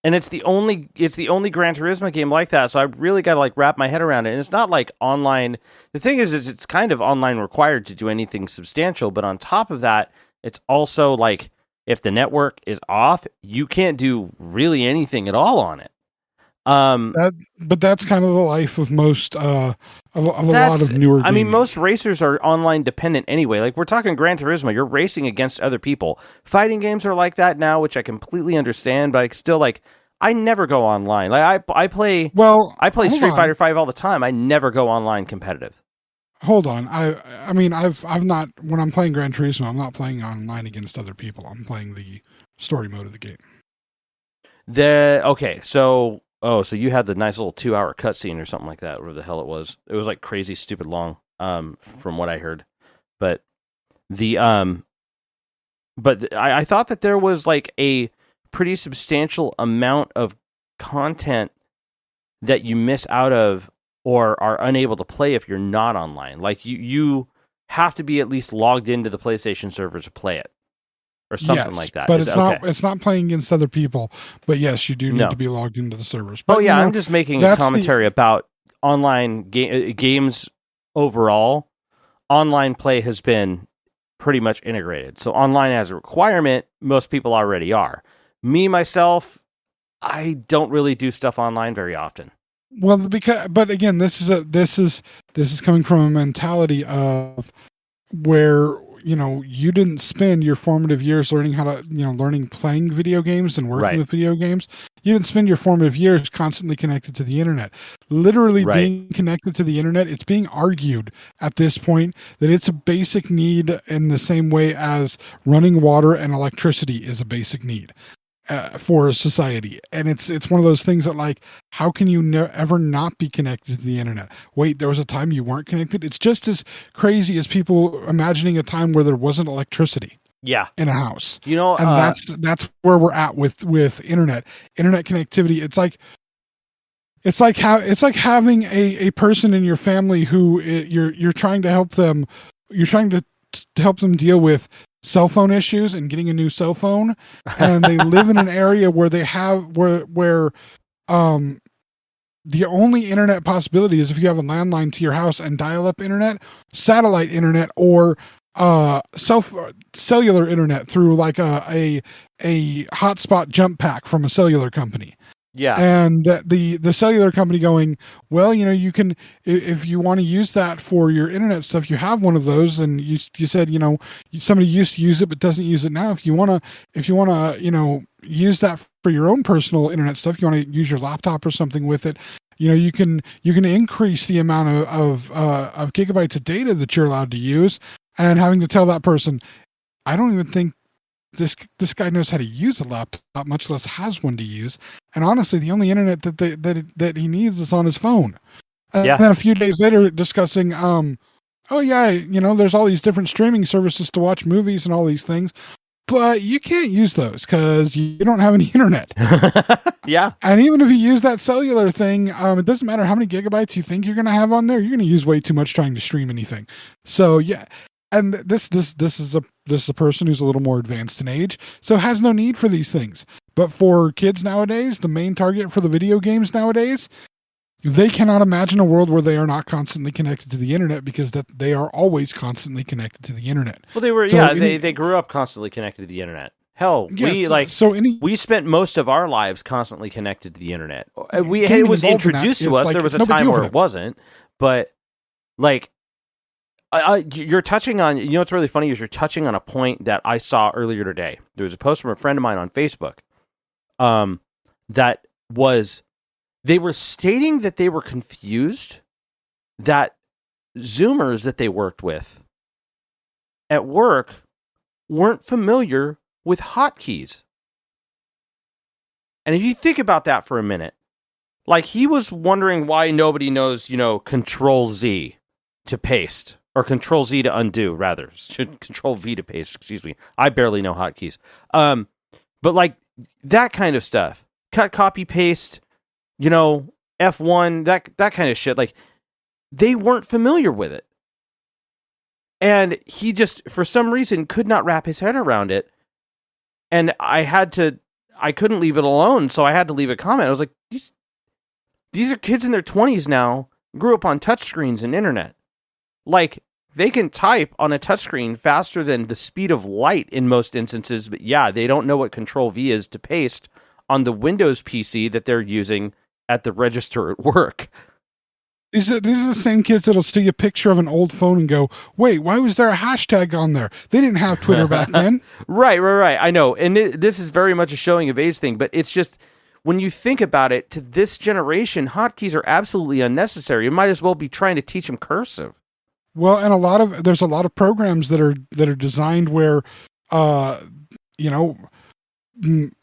And it's the only Gran Turismo game like that, so I really got to like wrap my head around it. And it's not like online. The thing is it's kind of online required to do anything substantial, but on top of that, it's also like if the network is off, you can't do really anything at all on it. But that's kind of the life of most of a lot of newer games. I mean, most racers are online dependent anyway. Like, we're talking Gran Turismo, you're racing against other people. Fighting games are like that now, which I completely understand, but I still, like, I never go online. Like, I play Street Fighter 5 all the time. I never go online competitive. Hold on. I mean, I've not, when I'm playing Gran Turismo, I'm not playing online against other people. I'm playing the story mode of the game. So you had the nice little 2-hour cutscene or something like that, whatever the hell it was. It was like crazy, stupid long, from what I heard. But I thought that there was like a pretty substantial amount of content that you miss out of or are unable to play if you're not online. Like you have to be at least logged into the PlayStation server to play it. Or something like that. But it's not playing against other people. But yes, you do need to be logged into the servers. But, I'm just making a commentary about online games overall. Online play has been pretty much integrated. So online as a requirement, most people already are. Me, myself, I don't really do stuff online very often. Well, but again, this is coming from a mentality of where, you didn't spend your formative years learning how to, playing video games and working with video games. You didn't spend your formative years constantly connected to the internet. Literally being connected to the internet, it's being argued at this point that it's a basic need in the same way as running water and electricity is a basic need for society. And it's one of those things that, like, how can you ever not be connected to the internet? Wait, there was a time you weren't connected? It's just as crazy as people imagining a time where there wasn't electricity in a house. And that's where we're at with internet connectivity. It's like having a person in your family who you're trying to help them. You're trying to help them deal with cell phone issues and getting a new cell phone, and they live in an area where they have where the only internet possibility is if you have a landline to your house and dial-up internet, satellite internet, or cellular internet through like a hotspot jump pack from a cellular company. Yeah. And the cellular company going, well, you can, if you want to use that for your internet stuff, you have one of those. And you said, somebody used to use it, but doesn't use it now. If you want to, use that for your own personal internet stuff, you want to use your laptop or something with it. You can increase the amount of gigabytes of data that you're allowed to use, and having to tell that person, I don't even think this guy knows how to use a laptop, much less has one to use. And honestly, the only internet that he needs is on his phone. And then a few days later, discussing, there's all these different streaming services to watch movies and all these things, but you can't use those because you don't have any internet. Yeah. And even if you use that cellular thing, it doesn't matter how many gigabytes you think you're going to have on there. You're going to use way too much trying to stream anything. So yeah. And this is a person who's a little more advanced in age, so has no need for these things. But for kids nowadays, the main target for the video games nowadays, they cannot imagine a world where they are not constantly connected to the internet, because that they are always constantly connected to the internet. Well, they grew up constantly connected to the internet. Hell, we spent most of our lives constantly connected to the internet. It was introduced to us. Like, there was a time where it wasn't, but like. You're touching on, what's really funny is you're touching on a point that I saw earlier today. There was a post from a friend of mine on Facebook that was, they were stating that they were confused that Zoomers that they worked with at work weren't familiar with hotkeys. And if you think about that for a minute, Like, he was wondering why nobody knows, Control Z to paste, or Control Z to undo, rather. Control V to paste, excuse me. I barely know hotkeys. But like that kind of stuff. Cut, copy, paste, F1, that kind of shit. Like, they weren't familiar with it. And he just, for some reason, could not wrap his head around it. And I couldn't leave it alone, so I had to leave a comment. I was like, these are kids in their 20s now, grew up on touchscreens and internet. Like, they can type on a touchscreen faster than the speed of light in most instances, but yeah, they don't know what Control V is to paste on the Windows PC that they're using at the register at work. These are the same kids that'll see a picture of an old phone and go, wait, why was there a hashtag on there? They didn't have Twitter back then. Right. I know. And this is very much a showing of age thing, but it's just, when you think about it, to this generation, hotkeys are absolutely unnecessary. You might as well be trying to teach them cursive. Well, and there's a lot of programs that are designed where,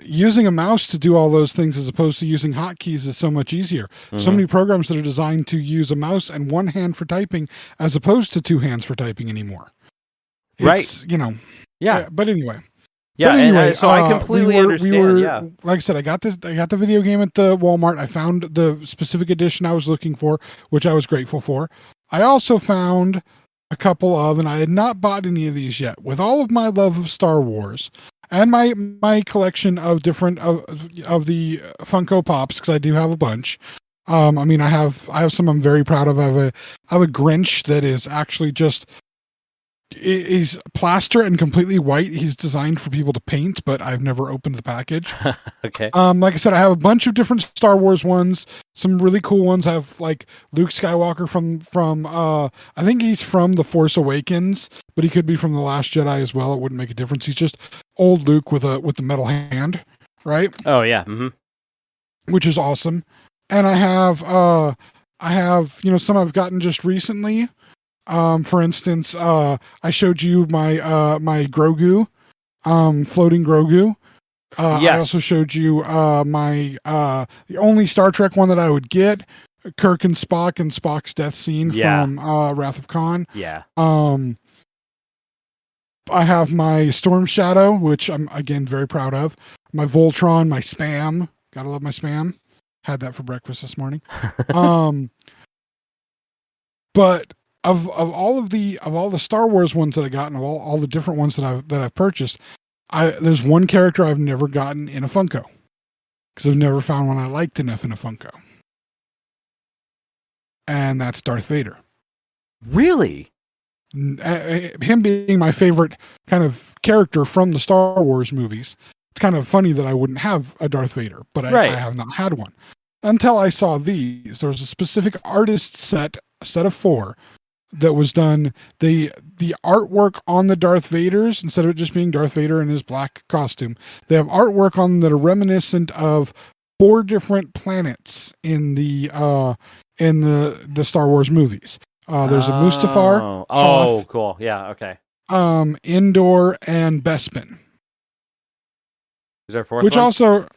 using a mouse to do all those things as opposed to using hotkeys is so much easier. Mm-hmm. So many programs that are designed to use a mouse and one hand for typing as opposed to two hands for typing anymore. It's, right. Yeah. But anyway. Yeah. Anyway, so I completely understand. Yeah. Like I said, I got the video game at the Walmart. I found the specific edition I was looking for, which I was grateful for. I also found a couple of, and I had not bought any of these yet, with all of my love of Star Wars and my collection of different of the Funko Pops, because I do have a bunch. I have some I'm very proud of. I have a Grinch that is actually just, he's plaster and completely white. He's designed for people to paint, but I've never opened the package. Okay. Like I said, I have a bunch of different Star Wars ones. Some really cool ones. I have like Luke Skywalker from I think he's from The Force Awakens, but he could be from The Last Jedi as well. It wouldn't make a difference. He's just old Luke with the metal hand, right? Oh yeah. Mm-hmm. Which is awesome. And I have some I've gotten just recently. For instance, I showed you my my Grogu, floating Grogu. Yes. I also showed you the only Star Trek one that I would get, Kirk and Spock's death scene from Wrath of Khan. Yeah. I have my Storm Shadow, which I'm again very proud of. My Voltron, my Spam. Gotta love my Spam. Had that for breakfast this morning. But of all the Star Wars ones that I got and of all the different ones that I've purchased, there's one character I've never gotten in a Funko, because I've never found one I liked enough in a Funko, and that's Darth Vader. Really? Him being my favorite kind of character from the Star Wars movies. It's kind of funny that I wouldn't have a Darth Vader, but I have not had one until I saw these. There was a specific artist set of 4 that was done. The artwork on the Darth Vaders, instead of it just being Darth Vader in his black costume, they have artwork on them that are reminiscent of 4 different planets in the Star Wars movies. There's a Mustafar. Oh, Hoth, cool. Yeah. Okay. Endor, and Bespin. Is there a fourth? Which one? also,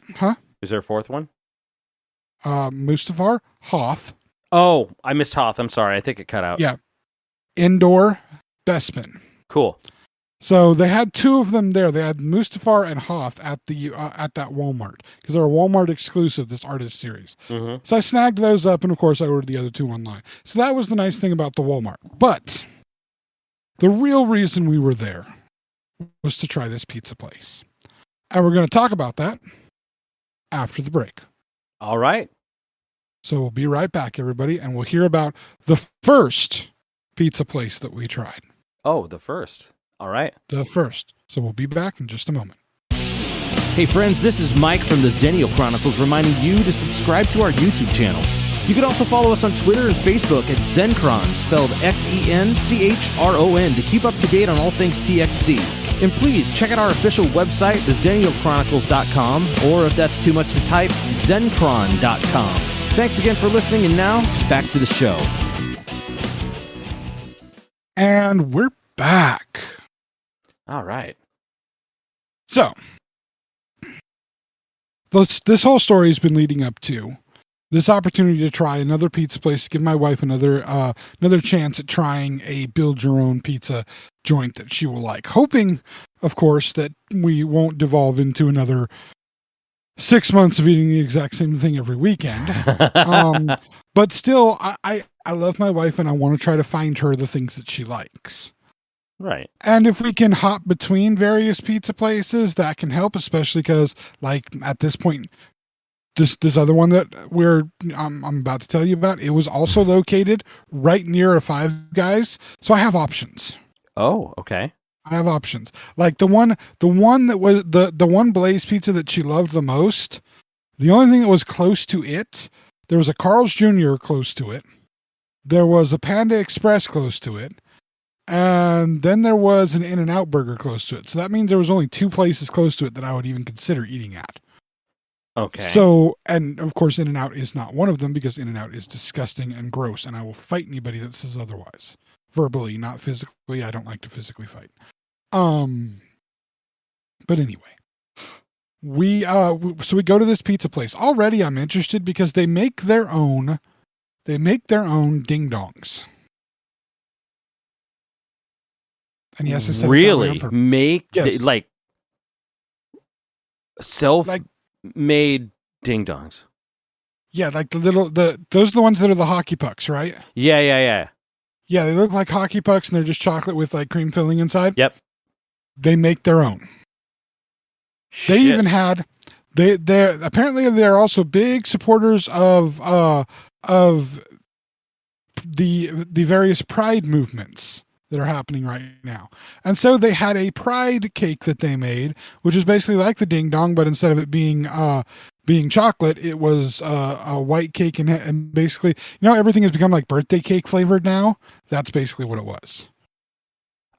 Is there a fourth one? Mustafar, Hoth. Oh, I missed Hoth. I'm sorry. I think it cut out. Yeah. Endor, Bespin. Cool. So they had 2 of them there. They had Mustafar and Hoth at that Walmart, because they're a Walmart exclusive, this artist series. Mm-hmm. So I snagged those up, and of course I ordered the other 2 online. So that was the nice thing about the Walmart. But the real reason we were there was to try this pizza place. And we're going to talk about that after the break. All right. So we'll be right back, everybody, and we'll hear about the first pizza place that we tried. Oh, the first. All right. The first. So we'll be back in just a moment. Hey friends, this is Mike from the Xennial Chronicles reminding you to subscribe to our YouTube channel. You can also follow us on Twitter and Facebook at Xencron, spelled Xenchron, to keep up to date on all things TXC. And please check out our official website, theXennialChronicles.com, or if that's too much to type, Zencron.com. Thanks again for listening, and now, back to the show. And we're back. All right. So, this whole story has been leading up to this opportunity to try another pizza place, give my wife another chance at trying a build your own pizza joint that she will like, hoping, of course, that we won't devolve into another 6 months of eating the exact same thing every weekend. But still, I love my wife, and I want to try to find her the things that she likes. Right. And if we can hop between various pizza places, that can help, especially because, like, at this point, this other one that I'm about to tell you about, it was also located right near a Five Guys, so I have options. Oh, okay. I have options. Like the one that was the one Blaze pizza that she loved the most. The only thing that was close to it, there was a Carl's Jr. close to it. There was a Panda Express close to it. And then there was an In-N-Out burger close to it. So that means there was only 2 places close to it that I would even consider eating at. Okay. So, and of course, In-N-Out is not one of them because In-N-Out is disgusting and gross, and I will fight anybody that says otherwise. Verbally, not physically. I don't like to physically fight. But anyway, so we go to this pizza place. Already I'm interested because they make their own ding dongs. And yes, I said really make self-made ding dongs. Yeah, like those are the ones that are the hockey pucks, right? Yeah. Yeah, they look like hockey pucks, and they're just chocolate with like cream filling inside. Yep. They make their own. Shit. They even had they're also big supporters of the various pride movements that are happening right now. And so they had a pride cake that they made, which is basically like the ding dong, but instead of it being chocolate, it was a white cake, and basically, everything has become like birthday cake flavored now. That's basically what it was.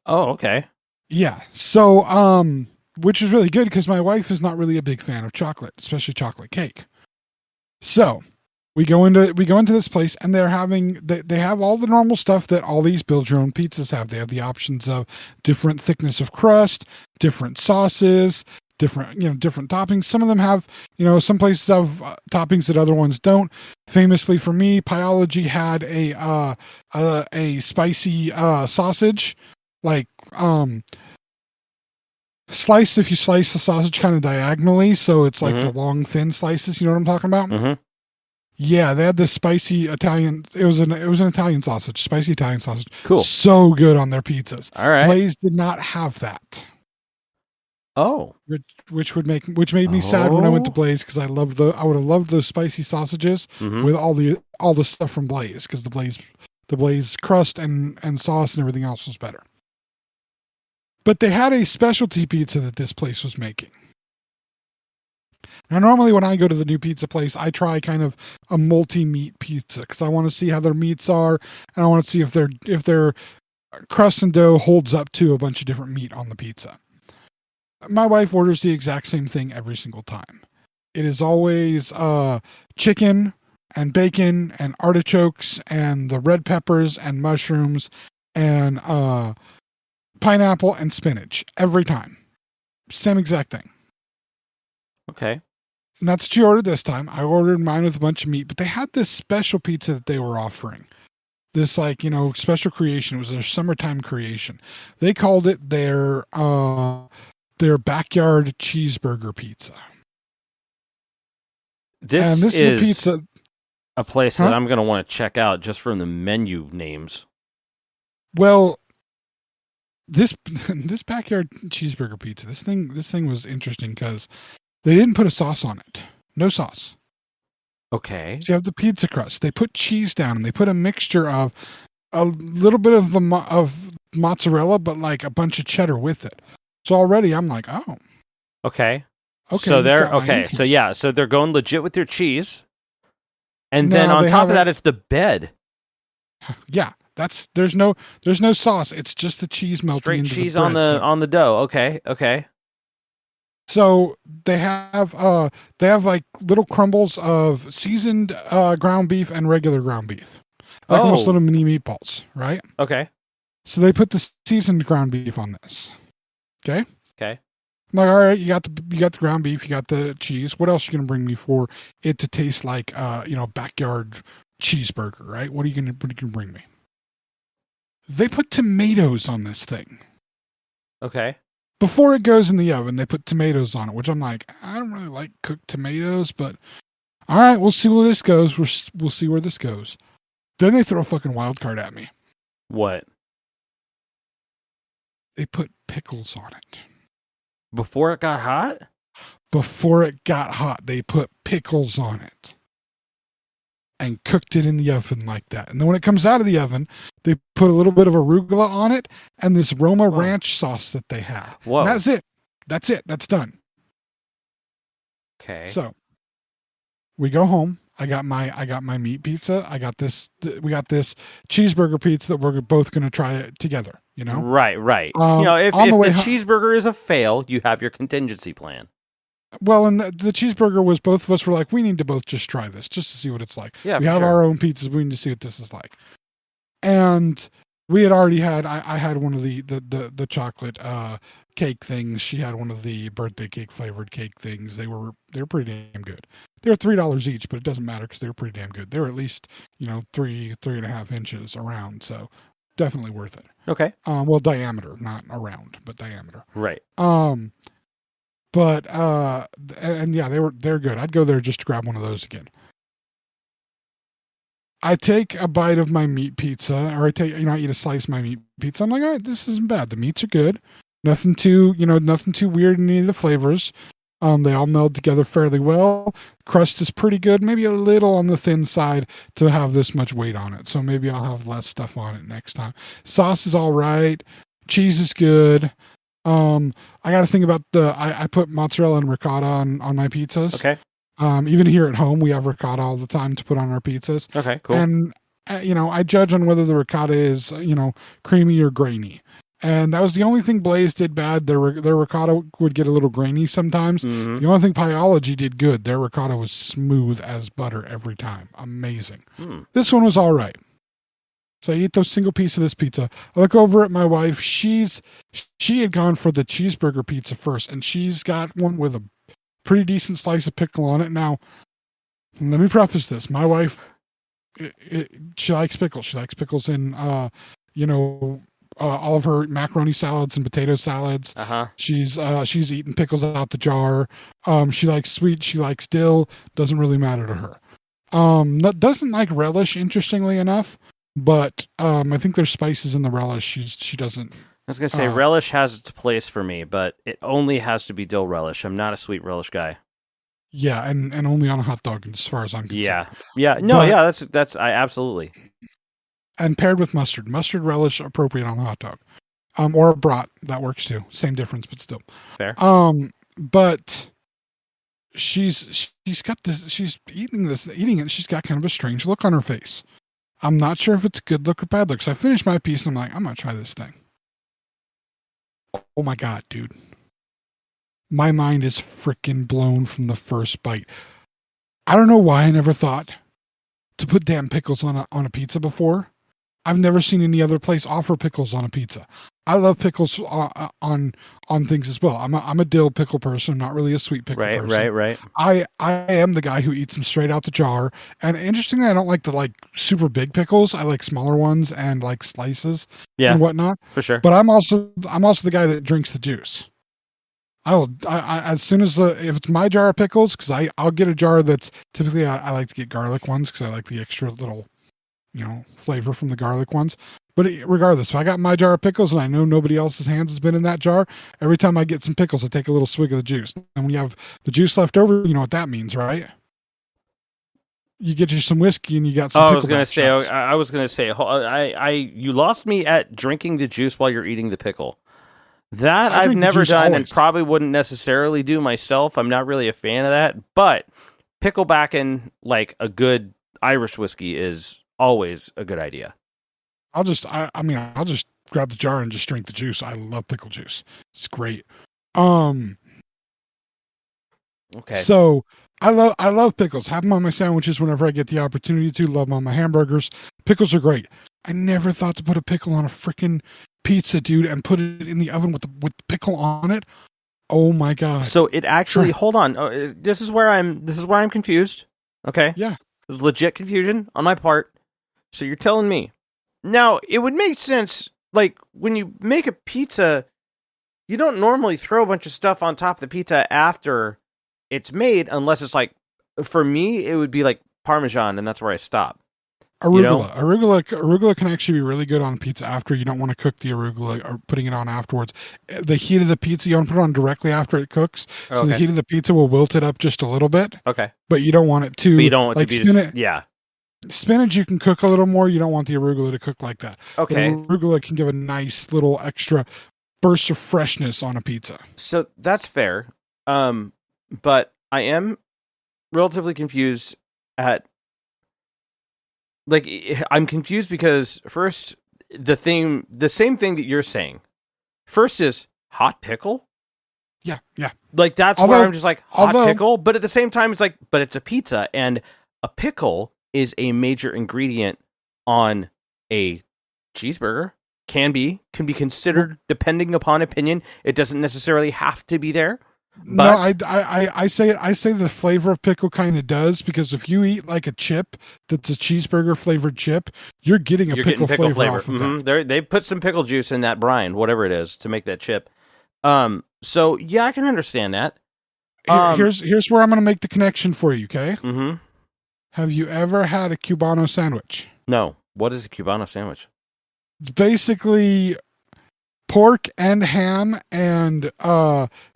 Oh, okay. Yeah. So, which is really good because my wife is not really a big fan of chocolate, especially chocolate cake. So we go into this place, and they have all the normal stuff that all these build your own pizzas have. They have the options of different thickness of crust, different sauces, different toppings. Some of them have, some places have toppings that other ones don't. Famously for me, Pyology had a spicy sausage, like slice. If you slice the sausage kind of diagonally, so it's like the long thin slices. You know what I'm talking about? Mm-hmm. Yeah, they had this spicy Italian. It was an Italian sausage, spicy Italian sausage. Cool. So good on their pizzas. All right. Blaze did not have that. Oh. Which made me sad when I went to Blaze because I would have loved those spicy sausages with all the stuff from Blaze, because the Blaze crust and sauce and everything else was better. But they had a specialty pizza that this place was making. Now, normally when I go to the new pizza place, I try kind of a multi-meat pizza because I want to see how their meats are, and I want to see if their crust and dough holds up to a bunch of different meat on the pizza. My wife orders the exact same thing every single time. It is always chicken and bacon and artichokes and the red peppers and mushrooms and pineapple and spinach every time. Same exact thing. Okay. And that's what you ordered this time. I ordered mine with a bunch of meat, but they had this special pizza that they were offering. This special creation. It was their summertime creation. They called it their backyard cheeseburger pizza. This is a pizza, a place that I'm going to want to check out just from the menu names. Well, this backyard cheeseburger pizza, this thing was interesting because they didn't put a sauce on it. No sauce. Okay. So you have the pizza crust. They put cheese down, and they put a mixture of a little bit of of mozzarella, but like a bunch of cheddar with it. So already I'm like, oh. Okay. Okay. So they're going legit with their cheese. And No, then on they top of have that, it's the bed. Yeah. There's no sauce. It's just the cheese melting Straight into cheese the bread. on the dough. Okay. So they have like little crumbles of seasoned ground beef and regular ground beef, like almost little mini meatballs, right? Okay. So they put the seasoned ground beef on this. Okay. I'm like, all right, you got the ground beef, you got the cheese. What else are you gonna bring me for it to taste like backyard cheeseburger, right? What are you gonna bring me? They put tomatoes on this thing. Okay. Before it goes in the oven, they put tomatoes on it, which I'm like, I don't really like cooked tomatoes, but all right, we'll see where this goes. We'll see where this goes. Then they throw a fucking wild card at me. What? They put pickles on it. Before it got hot? Before it got hot, they put pickles on it and cooked it in the oven like that. And then when it comes out of the oven, they put a little bit of arugula on it and this Roma ranch sauce that they have. Whoa. And that's it. That's it. That's done. Okay. So we go home. I got my meat pizza. We got this cheeseburger pizza that we're both going to try it together, you know? Right. If the cheeseburger is a fail, you have your contingency plan. Well, and the cheeseburger was, both of us were like, we need to both just try this just to see what it's like. Yeah, we have our own pizzas. We need to see what this is like. And we had already had, I had one of the chocolate cake things. She had one of the birthday cake flavored cake things. They were pretty damn good. They were $3 each, but it doesn't matter because they were pretty damn good. They were at least, 3.5 inches around. So definitely worth it. Okay. Well, diameter, not around, but diameter. Right. But and yeah, they're good. I'd go there just to grab one of those again. I take a bite of my meat pizza, or I eat a slice of my meat pizza. I'm like, all right, this isn't bad. The meats are good. Nothing too weird in any of the flavors. They all meld together fairly well. Crust is pretty good, maybe a little on the thin side to have this much weight on it. So maybe I'll have less stuff on it next time. Sauce is all right. Cheese is good. I got to think about I put mozzarella and ricotta on my pizzas. Okay. Even here at home, we have ricotta all the time to put on our pizzas. Okay, cool. And, I judge on whether the ricotta is, creamy or grainy. And that was the only thing Blaze did bad. Their ricotta would get a little grainy sometimes. Mm-hmm. The only thing Pyology did good. Their ricotta was smooth as butter every time. Amazing. This one was all right. So I eat those single piece of this pizza. I look over at my wife. She had gone for the cheeseburger pizza first, and she's got one with a pretty decent slice of pickle on it. Now, let me preface this. My wife, she likes pickles. She likes pickles in, all of her macaroni salads and potato salads. Uh-huh. She's eating pickles out the jar. She likes sweet. She likes dill. Doesn't really matter to her. Doesn't like relish, interestingly enough. But I think there's spices in the relish. She doesn't. I was going to say, relish has its place for me, but it only has to be dill relish. I'm not a sweet relish guy. Yeah, and only on a hot dog, as far as I'm concerned. Yeah. No, yeah, that's absolutely. And paired with mustard. Mustard relish appropriate on a hot dog. Or a brat, that works too. Same difference, but still. Fair. But she's got this. She's eating it. She's got kind of a strange look on her face. I'm not sure if it's a good look or bad look. So I finished my piece and I'm like, I'm going to try this thing. Oh my God, dude. My mind is freaking blown from the first bite. I don't know why I never thought to put damn pickles on a pizza before. I've never seen any other place offer pickles on a pizza. I love pickles on things as well. I'm a dill pickle person, not really a sweet pickle person. Right. I am the guy who eats them straight out the jar. And interestingly, I don't like the super big pickles. I like smaller ones and like slices and whatnot. For sure. But I'm also the guy that drinks the juice. I as soon as if it's my jar of pickles, because I'll get a jar that's typically I like to get garlic ones because I like the extra little flavor from the garlic ones. But regardless, if I got my jar of pickles and I know nobody else's hands has been in that jar, every time I get some pickles, I take a little swig of the juice. And when you have the juice left over, you know what that means, right? You get you some whiskey and you got some. I was gonna say, you lost me at drinking the juice while you're eating the pickle. That I've never done and probably wouldn't necessarily do myself. I'm not really a fan of that, but picklebacking like a good Irish whiskey is always a good idea. I'll just grab the jar and just drink the juice. I love pickle juice. It's great. Okay. So I love pickles. Have them on my sandwiches whenever I get the opportunity to. Love them on my hamburgers. Pickles are great. I never thought to put a pickle on a freaking pizza, dude, and put it in the oven with the pickle on it. Oh my god. So it actually, hold on. This is where I'm confused. Okay. Yeah. There's legit confusion on my part. So you're telling me. Now, it would make sense, like, when you make a pizza, you don't normally throw a bunch of stuff on top of the pizza after it's made, unless it's like, for me, it would be like Parmesan, and that's where I stop. Arugula. You know? Arugula can actually be really good on pizza after. You don't want to cook the arugula or putting it on afterwards. The heat of the pizza, you want to put it on directly after it cooks. So Okay. the heat of the pizza will wilt it up just a little bit. Okay. But you don't want it to. But you don't want it like to be spinach. yeah. Spinach you can cook a little more. You don't want the arugula to cook like that. Okay. But arugula can give a nice little extra burst of freshness on a pizza. So that's fair. But I am relatively confused at, like, I'm confused because first, the same thing that you're saying. First is hot pickle. Yeah. Like, that's where I'm just like, hot pickle? But at the same time, it's like, but it's a pizza, and a pickle is a major ingredient on a cheeseburger. Can be considered, depending upon opinion. It doesn't necessarily have to be there. But no, I say the flavor of pickle kind of does, because if you eat like a chip that's a cheeseburger flavored chip, you're getting pickle flavor off of that. They put some pickle juice in that brine, whatever it is, to make that chip. So yeah, I can understand that. Here's where I'm going to make the connection for you. Okay. Mm-hmm. Have you ever had a Cubano sandwich? No. What is a Cubano sandwich? It's basically pork and ham and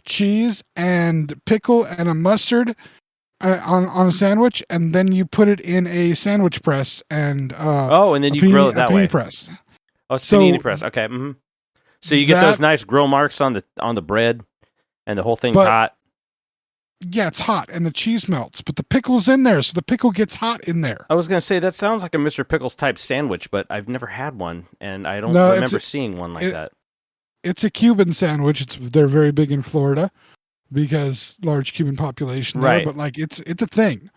cheese and pickle and a mustard on a sandwich, and then you put it in a sandwich press and and then you grill it that way. Press. Oh, it's panini press. Okay. Mm-hmm. So you get those nice grill marks on the bread, and the whole thing's hot. Yeah, it's hot, and the cheese melts, but the pickle's in there, so the pickle gets hot in there. I was going to say, that sounds like a Mr. Pickles type sandwich, but I've never had one, and I don't remember seeing one like that. It's a Cuban sandwich. They're very big in Florida because large Cuban population there, right. But like it's a thing.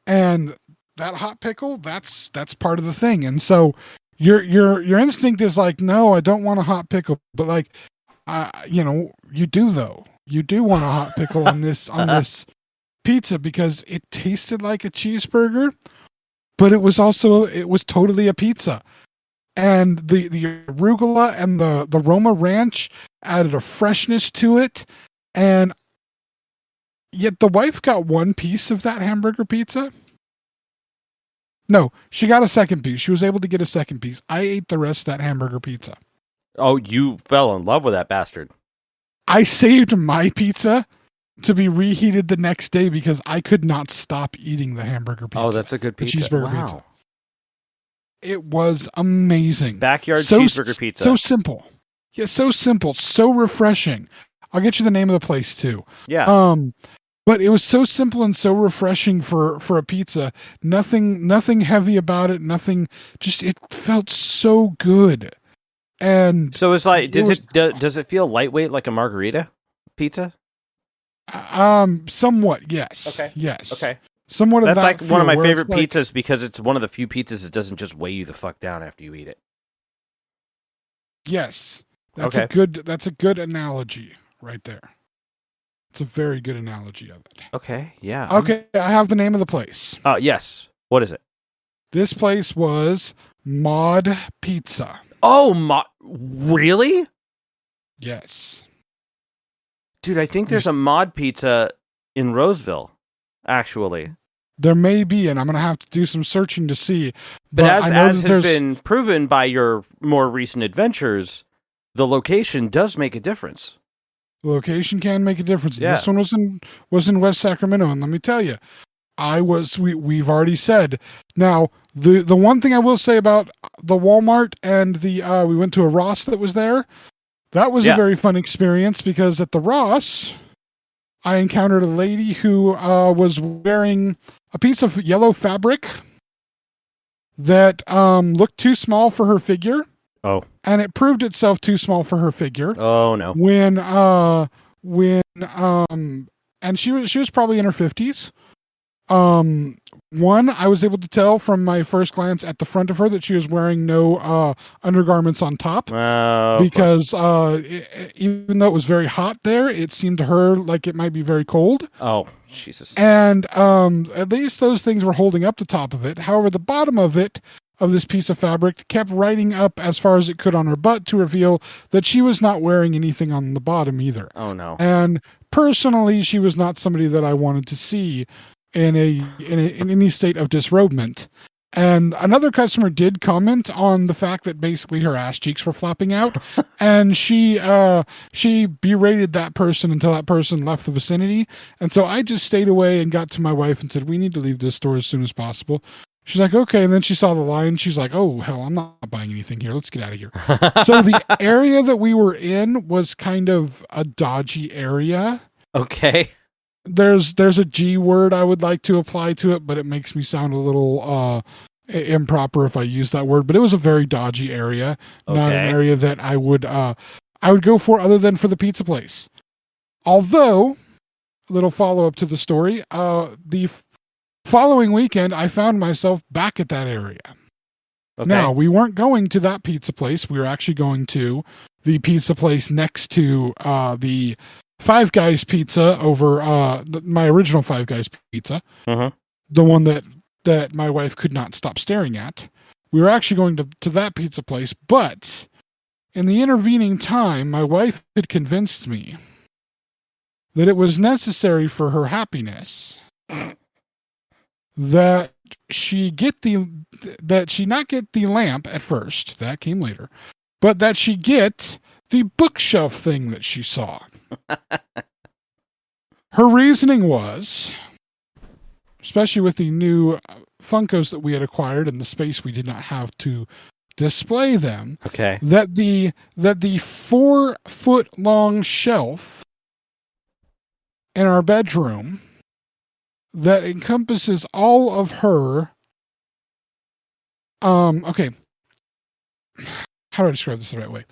And that hot pickle, that's part of the thing. And so your instinct is like, no, I don't want a hot pickle, but like you do though. You do want a hot pickle on this pizza because it tasted like a cheeseburger, but it was totally a pizza. And the arugula and the Roma ranch added a freshness to it. And yet the wife got one piece of that hamburger pizza. No, she got a second piece. She was able to get a second piece. I ate the rest of that hamburger pizza. Oh, you fell in love with that bastard. I saved my pizza to be reheated the next day because I could not stop eating the hamburger pizza. Oh, that's a good pizza. The cheeseburger pizza. It was amazing. Backyard cheeseburger pizza. So simple. Yeah, so simple. So refreshing. I'll get you the name of the place too. Yeah. But it was so simple and so refreshing for a pizza. Nothing heavy about it. Nothing. Just it felt so good. And so it's like, does it feel lightweight like a margarita pizza? Somewhat, yes. Okay. Yes. Okay. Somewhat of that. That's like one of my favorite like, pizzas because it's one of the few pizzas that doesn't just weigh you the fuck down after you eat it. Yes. That's a good analogy right there. It's a very good analogy of it. Okay, yeah. Okay, I have the name of the place. Yes. What is it? This place was Mod Pizza. Oh, really? Yes. Dude, I think there's a Mod Pizza in Roseville, actually. There may be, and I'm going to have to do some searching to see. But as has been proven by your more recent adventures, the location does make a difference. The location can make a difference. Yeah. This one was in West Sacramento, and let me tell you, we've already said. Now, the one thing I will say about the Walmart and we went to a Ross that was there. That was a very fun experience because at the Ross, I encountered a lady who was wearing a piece of yellow fabric that looked too small for her figure. Oh. And it proved itself too small for her figure. Oh no. And she was probably in her 50s. One, I was able to tell from my first glance at the front of her that she was wearing no undergarments on top. Because even though it was very hot there, it seemed to her like it might be very cold. Oh, Jesus. And at least those things were holding up the top of it. However, the bottom of it, of this piece of fabric, kept riding up as far as it could on her butt to reveal that she was not wearing anything on the bottom either. Oh, no. And personally, she was not somebody that I wanted to see in any state of disrobement. And another customer did comment on the fact that basically her ass cheeks were flopping out, and she berated that person until that person left the vicinity. And so I just stayed away and got to my wife and said, "We need to leave this store as soon as possible." She's like, "Okay." And then she saw the line. She's like, "Oh, hell, I'm not buying anything here. Let's get out of here." So the area that we were in was kind of a dodgy area. Okay. There's a G word I would like to apply to it, but it makes me sound a little improper if I use that word. But it was a very dodgy area, not an area that I would go for other than for the pizza place. Although, a little follow up to the story, the following weekend I found myself back at that area. Okay. Now, we weren't going to that pizza place. We were actually going to the pizza place next to the Five Guys pizza over my original Five Guys pizza, the one that my wife could not stop staring at. We were actually going to that pizza place, but in the intervening time, my wife had convinced me that it was necessary for her happiness that she not get the lamp at first, that came later, but that she get the bookshelf thing that she saw. Her reasoning was, especially with the new Funkos that we had acquired and the space we did not have to display them, that the 4-foot long shelf in our bedroom that encompasses all of her okay, how do I describe this the right way?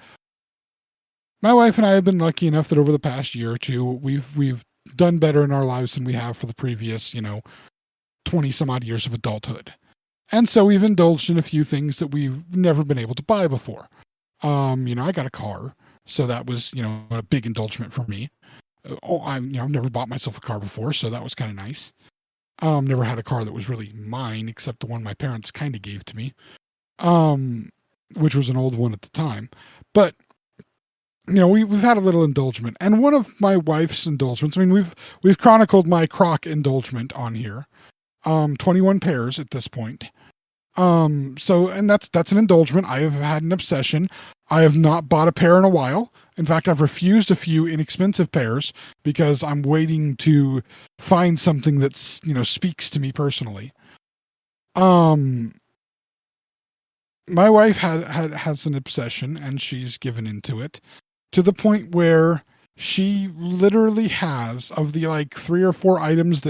My wife and I have been lucky enough that over the past year or two, we've done better in our lives than we have for the previous, 20 some odd years of adulthood. And so we've indulged in a few things that we've never been able to buy before. I got a car, so that was, a big indulgement for me. I've never bought myself a car before, so that was kind of nice. Never had a car that was really mine, except the one my parents kind of gave to me, which was an old one at the time. But we've had a little indulgement, and one of my wife's indulgements. I mean, we've chronicled my croc indulgement on here, 21 pairs at this point. And that's an indulgement. I have had an obsession. I have not bought a pair in a while. In fact, I've refused a few inexpensive pairs because I'm waiting to find something that's speaks to me personally. My wife has an obsession, and she's given into it, to the point where she literally has, of the 3 or 4 items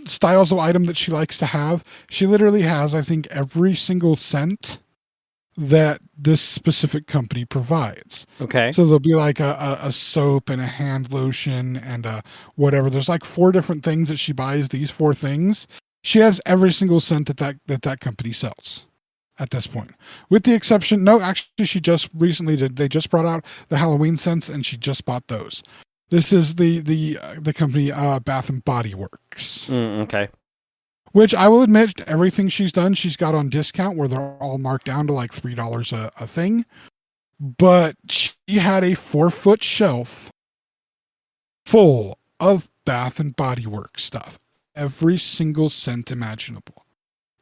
styles of item that she likes to have, she literally has, I think, every single scent that this specific company provides. Okay. So there'll be a soap and a hand lotion and whatever. There's 4 different things that she buys, these 4 things. She has every single scent that company sells at this point, with the exception. No, actually, she just recently they just brought out the Halloween scents, and she just bought those. This is the company Bath and Body Works. Okay. Which I will admit, everything she's done, she's got on discount where they're all marked down to $3 a thing. But she had a 4-foot shelf full of Bath and Body Works stuff, every single scent imaginable.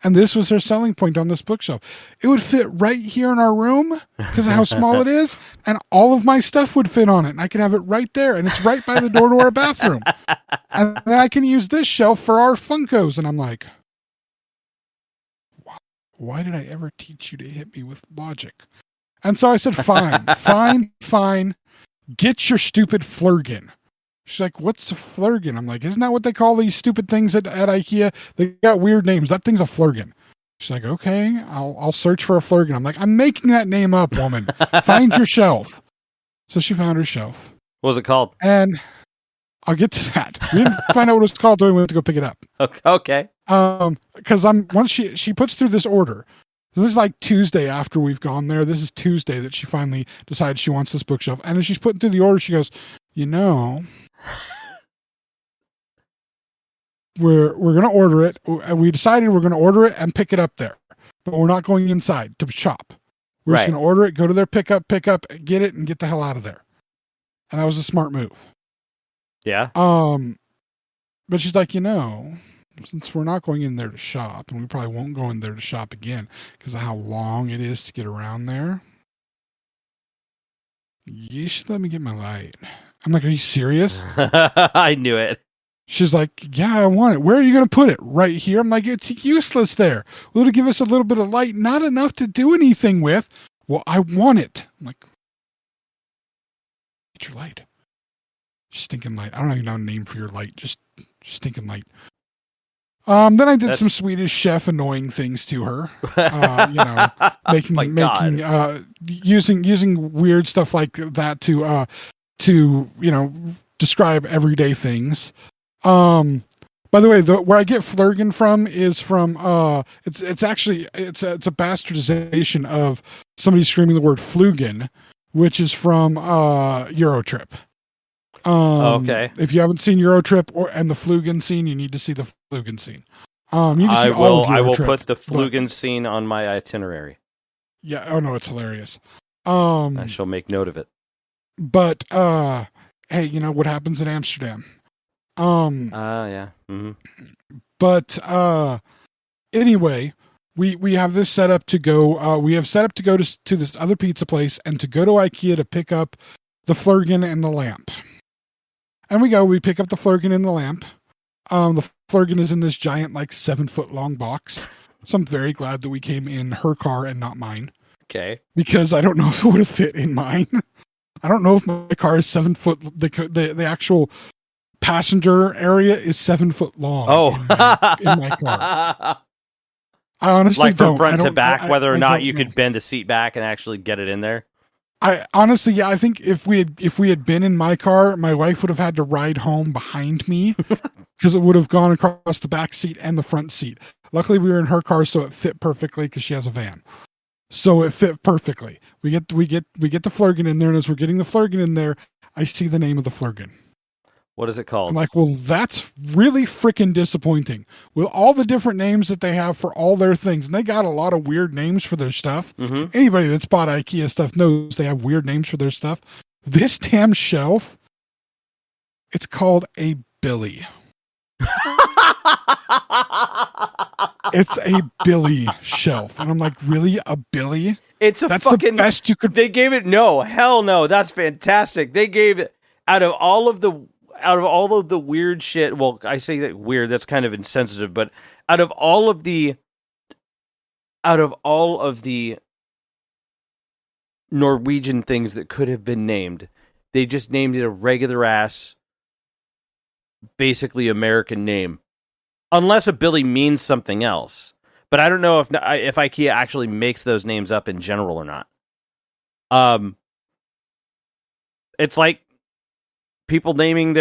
And this was her selling point on this bookshelf. It would fit right here in our room because of how small it is, and all of my stuff would fit on it, and I could have it right there, and it's right by the door to our bathroom. And then I can use this shelf for our Funkos. And I'm like, why did I ever teach you to hit me with logic? And so I said, fine. Get your stupid Flërgen. She's like, what's a Flërgen? I'm like, isn't that what they call these stupid things at IKEA? They got weird names. That thing's a Flërgen. She's like, okay, I'll search for a Flërgen. I'm like, I'm making that name up, woman. Find your shelf. So she found her shelf. What was it called? And I'll get to that. We didn't find out what it's called until we went to go pick it up. Okay. Because once she puts through this order. So this is like Tuesday after we've gone there. This is Tuesday that she finally decides she wants this bookshelf. And as she's putting through the order, she goes, we're gonna order it. We decided we're gonna order it and pick it up there, but we're not going inside to shop. We're just gonna order it, go to their pickup, get it, and get the hell out of there. And that was a smart move. Yeah. But she's like, since we're not going in there to shop, and we probably won't go in there to shop again because of how long it is to get around there, you should let me get my light. I'm like, are you serious? I knew it. She's like, yeah, I want it. Where are you going to put it? Right here? I'm like, it's useless there. Will it give us a little bit of light? Not enough to do anything with. Well, I want it. I'm like, get your light. Stinking light. I don't even know a name for your light. Just stinking light. Then I did some Swedish chef annoying things to her. Using weird stuff like that to describe everyday things. By the way, where I get Flërgen from is from it's a bastardization of somebody screaming the word Flügen, which is from Eurotrip. Okay. If you haven't seen Eurotrip and the Flügen scene, you need to see the Flügen scene. You can see I will Eurotrip, put the Flügen scene on my itinerary. Yeah. Oh no, it's hilarious. I shall make note of it. But hey, what happens in Amsterdam? Yeah. Mm-hmm. But anyway, we have this set up to go. We have set up to go to this other pizza place and to go to IKEA to pick up the Flërgen and the lamp. And we pick up the Flërgen and the lamp. The Flërgen is in this giant, 7-foot long box. So I'm very glad that we came in her car and not mine. Okay. Because I don't know if it would have fit in mine. I don't know if my car is 7 foot. The actual passenger area is 7 foot long. Oh, in my car. I honestly from front to back, whether or not you could bend the seat back and actually get it in there. I honestly, I think if we had been in my car, my wife would have had to ride home behind me because it would have gone across the back seat and the front seat. Luckily, we were in her car, so it fit perfectly because she has a van. So it fit perfectly. We get the Flërgen in there, and as we're getting the Flërgen in there, I see the name of the Flërgen. What is it called? I'm like, well, that's really freaking disappointing. With all the different names that they have for all their things, and they got a lot of weird names for their stuff. Mm-hmm. Anybody that's bought IKEA stuff knows they have weird names for their stuff. This damn shelf, it's called a Billy. It's a Billy shelf. And I'm like, really? A Billy? That's the best you could. They gave it. No, hell no. That's fantastic. They gave it out of all of the weird shit. Well, I say that weird. That's kind of insensitive. But out of all of the Norwegian things that could have been named, they just named it a regular ass, basically American name. Unless a Billy means something else. But I don't know if IKEA actually makes those names up in general or not. It's like people naming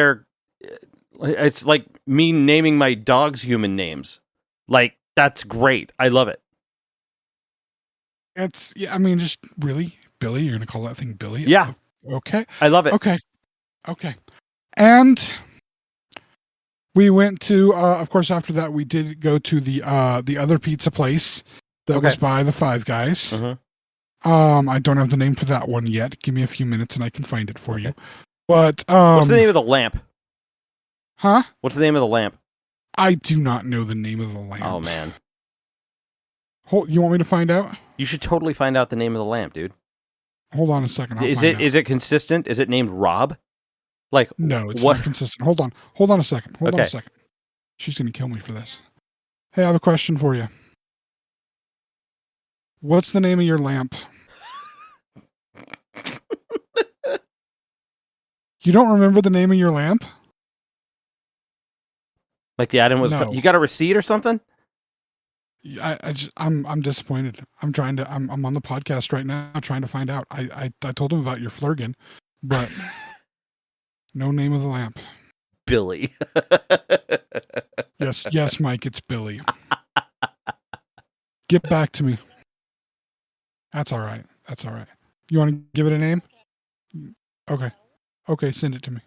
it's like me naming my dogs human names. Like, that's great. I love it. Just really, Billy? You're going to call that thing Billy? Yeah. Okay. I love it. Okay. And we went to, of course, after that, we did go to the other pizza place that was by the Five Guys. Mm-hmm. I don't have the name for that one yet. Give me a few minutes and I can find it for you. But what's the name of the lamp? Huh? What's the name of the lamp? I do not know the name of the lamp. Oh man. You want me to find out? You should totally find out the name of the lamp, dude. Hold on a second. Is it consistent? Is it named Rob? Like, no, it's not consistent. Hold on a second. Hold on a second. She's going to kill me for this. Hey, I have a question for you. What's the name of your lamp? You don't remember the name of your lamp? Like the item was. No. You got a receipt or something? I'm disappointed. I'm on the podcast right now trying to find out. I told him about your Flërgen, but no name of the lamp. Billy. Yes, Mike, it's Billy. Get back to me. That's all right. You want to give it a name? Okay, send it to me.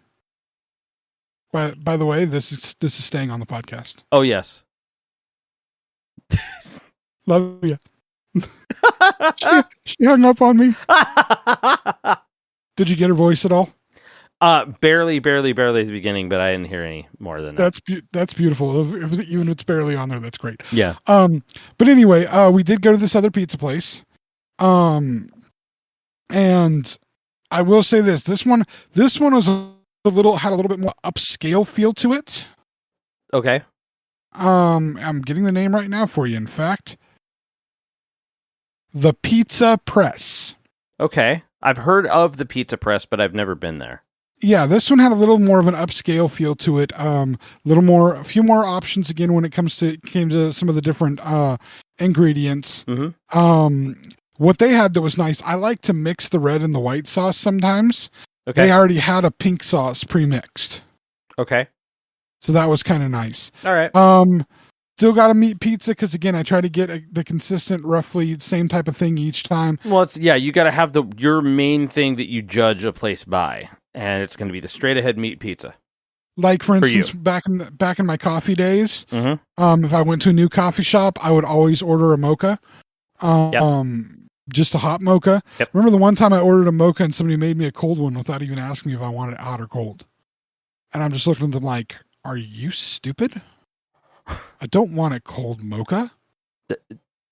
By the way, this is staying on the podcast. Oh yes. Love you. She hung up on me. Did you get her voice at all? Barely at the beginning, but I didn't hear any more than that. That's beautiful. Even if it's barely on there, that's great. Yeah. But anyway, we did go to this other pizza place. And I will say this one was had a little bit more upscale feel to it. Okay. I'm getting the name right now for you. In fact, the Pizza Press. Okay. I've heard of the Pizza Press, but I've never been there. Yeah, this one had a little more of an upscale feel to it. A few more options again when it came to some of the different ingredients. Mm-hmm. What they had that was nice, I like to mix the red and the white sauce sometimes. Okay. They already had a pink sauce pre-mixed. Okay. So that was kind of nice. All right. Still got a meat pizza because again, I try to get the consistent, roughly same type of thing each time. Well, you got to have your main thing that you judge a place by, and it's going to be the straight ahead meat pizza. Like for instance, back in my coffee days, mm-hmm. If I went to a new coffee shop, I would always order a mocha. Just a hot mocha. Yep. Remember the one time I ordered a mocha and somebody made me a cold one without even asking me if I wanted it hot or cold. And I'm just looking at them like, are you stupid? I don't want a cold mocha.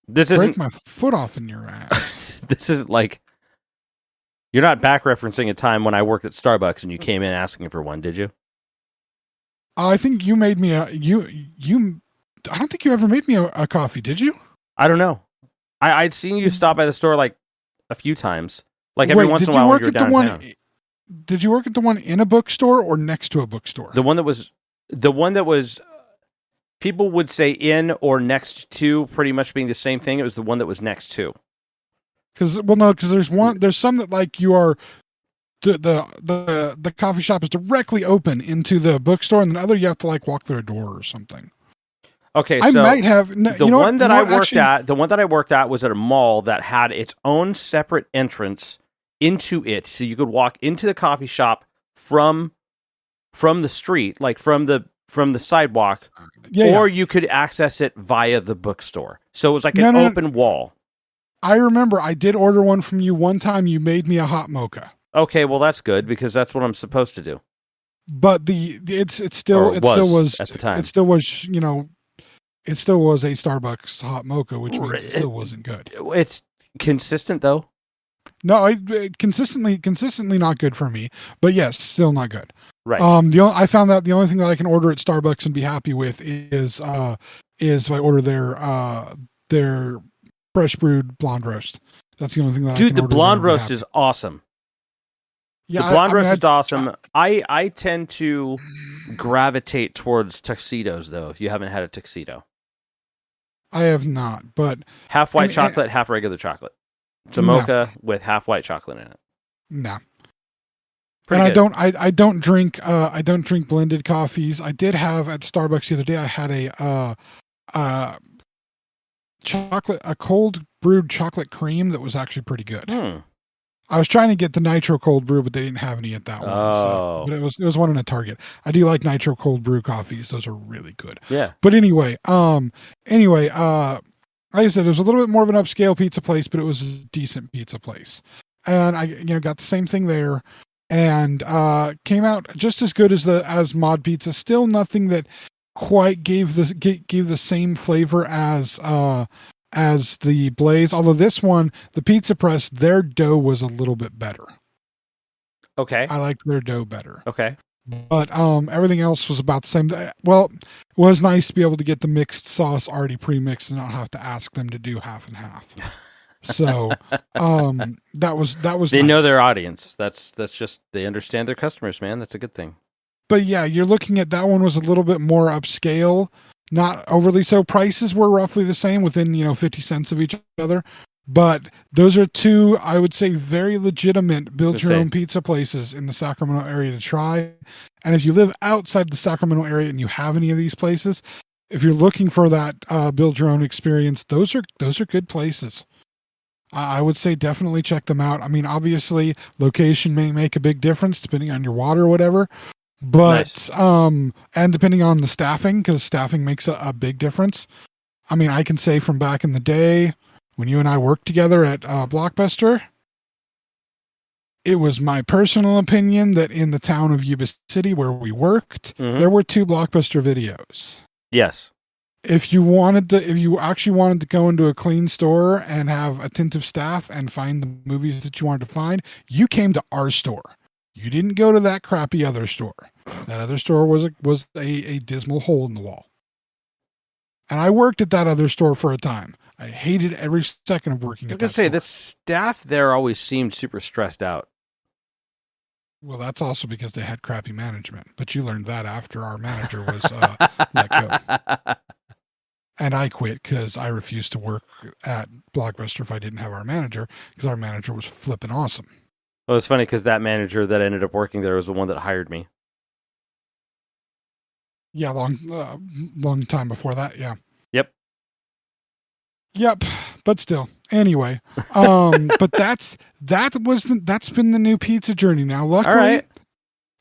This Break isn't my foot off in your ass. This isn't like you're not back referencing a time when I worked at Starbucks and you came in asking for one, did you? I think you made me I don't think you ever made me a coffee, did you? I don't know. I'd seen you stop by the store like a few times. Like every once in a while when you were downtown. Did you work at the one in a bookstore or next to a bookstore? The one that was people would say in or next to, pretty much being the same thing. It was the one that was next to. Because there's some that like you are the coffee shop is directly open into the bookstore, and the other you have to like walk through a door or something. Okay, I so might have the one that I worked at was at a mall that had its own separate entrance into it, so you could walk into the coffee shop from the street, like from the sidewalk, or you could access it via the bookstore. So it was like an open wall. I remember I did order one from you one time. You made me a hot mocha. Okay, well that's good because that's what I'm supposed to do. But it still was at the time. It still was, it still was a Starbucks hot mocha, which means it still wasn't good. It's consistent though. No, consistently not good for me. But yes, still not good. Right. I found that the only thing that I can order at Starbucks and be happy with is if I order their fresh brewed blonde roast. That's the only thing that I can order. Dude, the blonde roast is awesome. Yeah, the blonde roast is awesome. I tend to gravitate towards tuxedos though. If you haven't had a tuxedo, I have not, but half white chocolate, half regular chocolate. It's a mocha with half white chocolate in it. No. Pretty and good. I don't drink blended coffees. I did have at Starbucks the other day. I had a cold brewed chocolate cream that was actually pretty good. I was trying to get the nitro cold brew, but they didn't have any at that one. Oh. But it was one in a Target. I do like nitro cold brew coffees. Those are really good. Yeah. But anyway, like I said, there's a little bit more of an upscale pizza place, but it was a decent pizza place. And I got the same thing there. And came out just as good as Mod Pizza. Still nothing that quite gave the same flavor as the Blaze. Although this one, the Pizza Press, their dough was a little bit better. Okay. I liked their dough better. Okay. But everything else was about the same. Well, it was nice to be able to get the mixed sauce already pre-mixed and not have to ask them to do half and half. So that was they nice. know their audience. That's just they understand their customers, man. That's a good thing. But yeah, you're looking at that one was a little bit more upscale, not overly so. Prices were roughly the same, within 50 cents of each other. But those are two, I would say, very legitimate build your say. own pizza places in the Sacramento area to try. And if you live outside the Sacramento area and you have any of these places, if you're looking for that build your own experience, those are good places. I would say definitely check them out. I mean, obviously, location may make a big difference depending on your water or whatever. But Nice. and depending on the staffing, because staffing makes a big difference. I mean, I can say from back in the day when you and I worked together at Blockbuster, it was my personal opinion that in the town of Yuba City where we worked, Mhm. there were 2 Blockbuster videos. Yes. If you actually wanted to go into a clean store and have attentive staff and find the movies that you wanted to find, you came to our store. You didn't go to that crappy other store. That other store was a dismal hole in the wall. And I worked at that other store for a time. I hated every second of working I was at gonna that say store. the staff there always seemed super stressed out. Well, that's also because they had crappy management. But you learned that after our manager was let go. And I quit because I refused to work at Blockbuster if I didn't have our manager, because our manager was flipping awesome. Well, it's funny because that manager that ended up working there was the one that hired me. Yeah, long time before that. Yeah. Yep. But still, anyway, but that's been the new pizza journey. Now,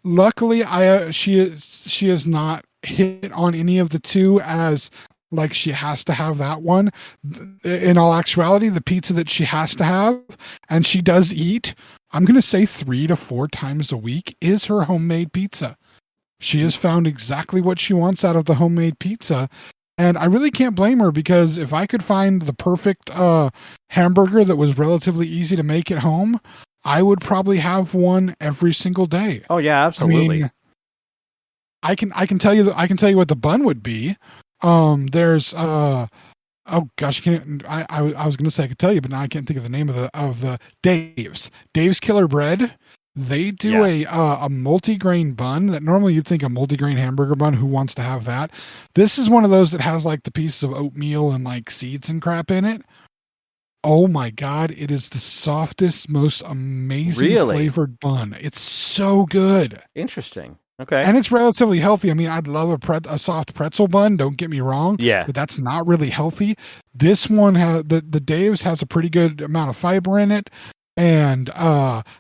luckily, she has not hit on any of the 2 as like she has to have that one. In all actuality, the pizza that she has to have, and she does eat, I'm going to say 3 to 4 times a week, is her homemade pizza. She has found exactly what she wants out of the homemade pizza. And I really can't blame her, because if I could find the perfect hamburger that was relatively easy to make at home, I would probably have one every single day. Oh yeah, absolutely. I mean, I can tell you what the bun would be. There's oh gosh, I was going to say I could tell you, but now I can't think of the name of the Dave's Killer Bread. They do a multi-grain bun that normally you'd think a multi-grain hamburger bun. Who wants to have that? This is one of those that has like the pieces of oatmeal and like seeds and crap in it. Oh my God. It is the softest, most amazing flavored bun. It's so good. Interesting. Okay. And it's relatively healthy. I mean, I'd love a soft pretzel bun. Don't get me wrong. Yeah. But that's not really healthy. This one has the Dave's has a pretty good amount of fiber in it, and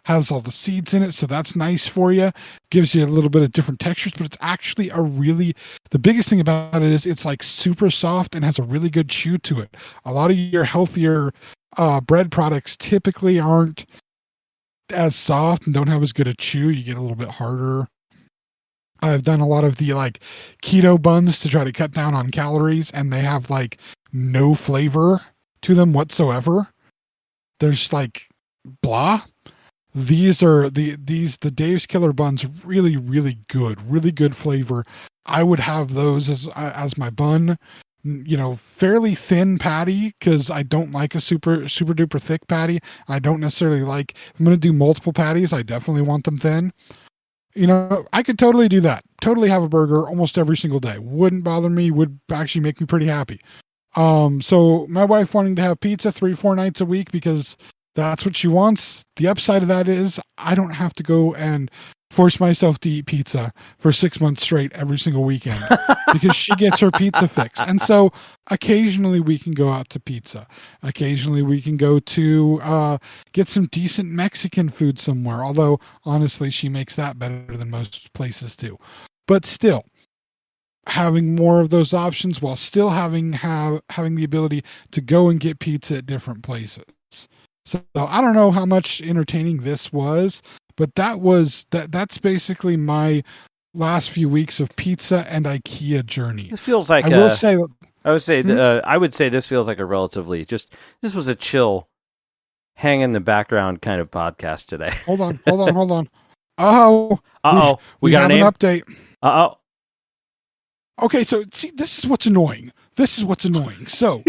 has all the seeds in it, so that's nice for you. Gives you a little bit of different textures, but it's actually the biggest thing about it is it's like super soft and has a really good chew to it. A lot of your healthier bread products typically aren't as soft and don't have as good a chew. You get a little bit harder. I've done a lot of the like keto buns to try to cut down on calories, and they have like no flavor to them whatsoever. There's like blah. These are the Dave's Killer Buns, really, really good flavor. I would have those as my bun. You know, fairly thin patty, because I don't like a super duper thick patty. I don't necessarily like, if I'm going to do multiple patties, I definitely want them thin. You know, I could totally do that. Totally have a burger almost every single day. Wouldn't bother me. Would actually make me pretty happy. So my wife wanting to have pizza 3-4 nights a week because that's what she wants. The upside of that is I don't have to go and force myself to eat pizza for 6 months straight every single weekend because she gets her pizza fix. And so occasionally we can go out to pizza. Occasionally we can go to get some decent Mexican food somewhere. Although honestly, she makes that better than most places do. But still, having more of those options while still having the ability to go and get pizza at different places. So I don't know how much entertaining this was, but that's basically my last few weeks of pizza and IKEA journey. It feels like I would say this feels like a relatively this was a chill, hang in the background kind of podcast today. Hold on. We got have a name? an update. Uh-oh. Okay, so see, this is what's annoying. So,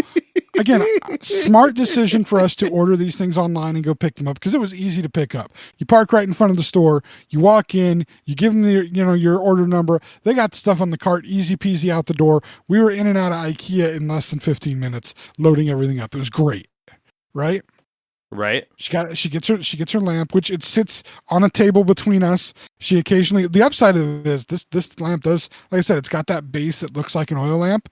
again, smart decision for us to order these things online and go pick them up because it was easy to pick up. You park right in front of the store, you walk in, you give them your order number. They got stuff on the cart, easy peasy out the door. We were in and out of IKEA in less than 15 minutes, loading everything up. It was great. right? Right. She gets her lamp, which it sits on a table between us. She occasionally, the upside of it is this lamp does, like I said, it's got that base that looks like an oil lamp.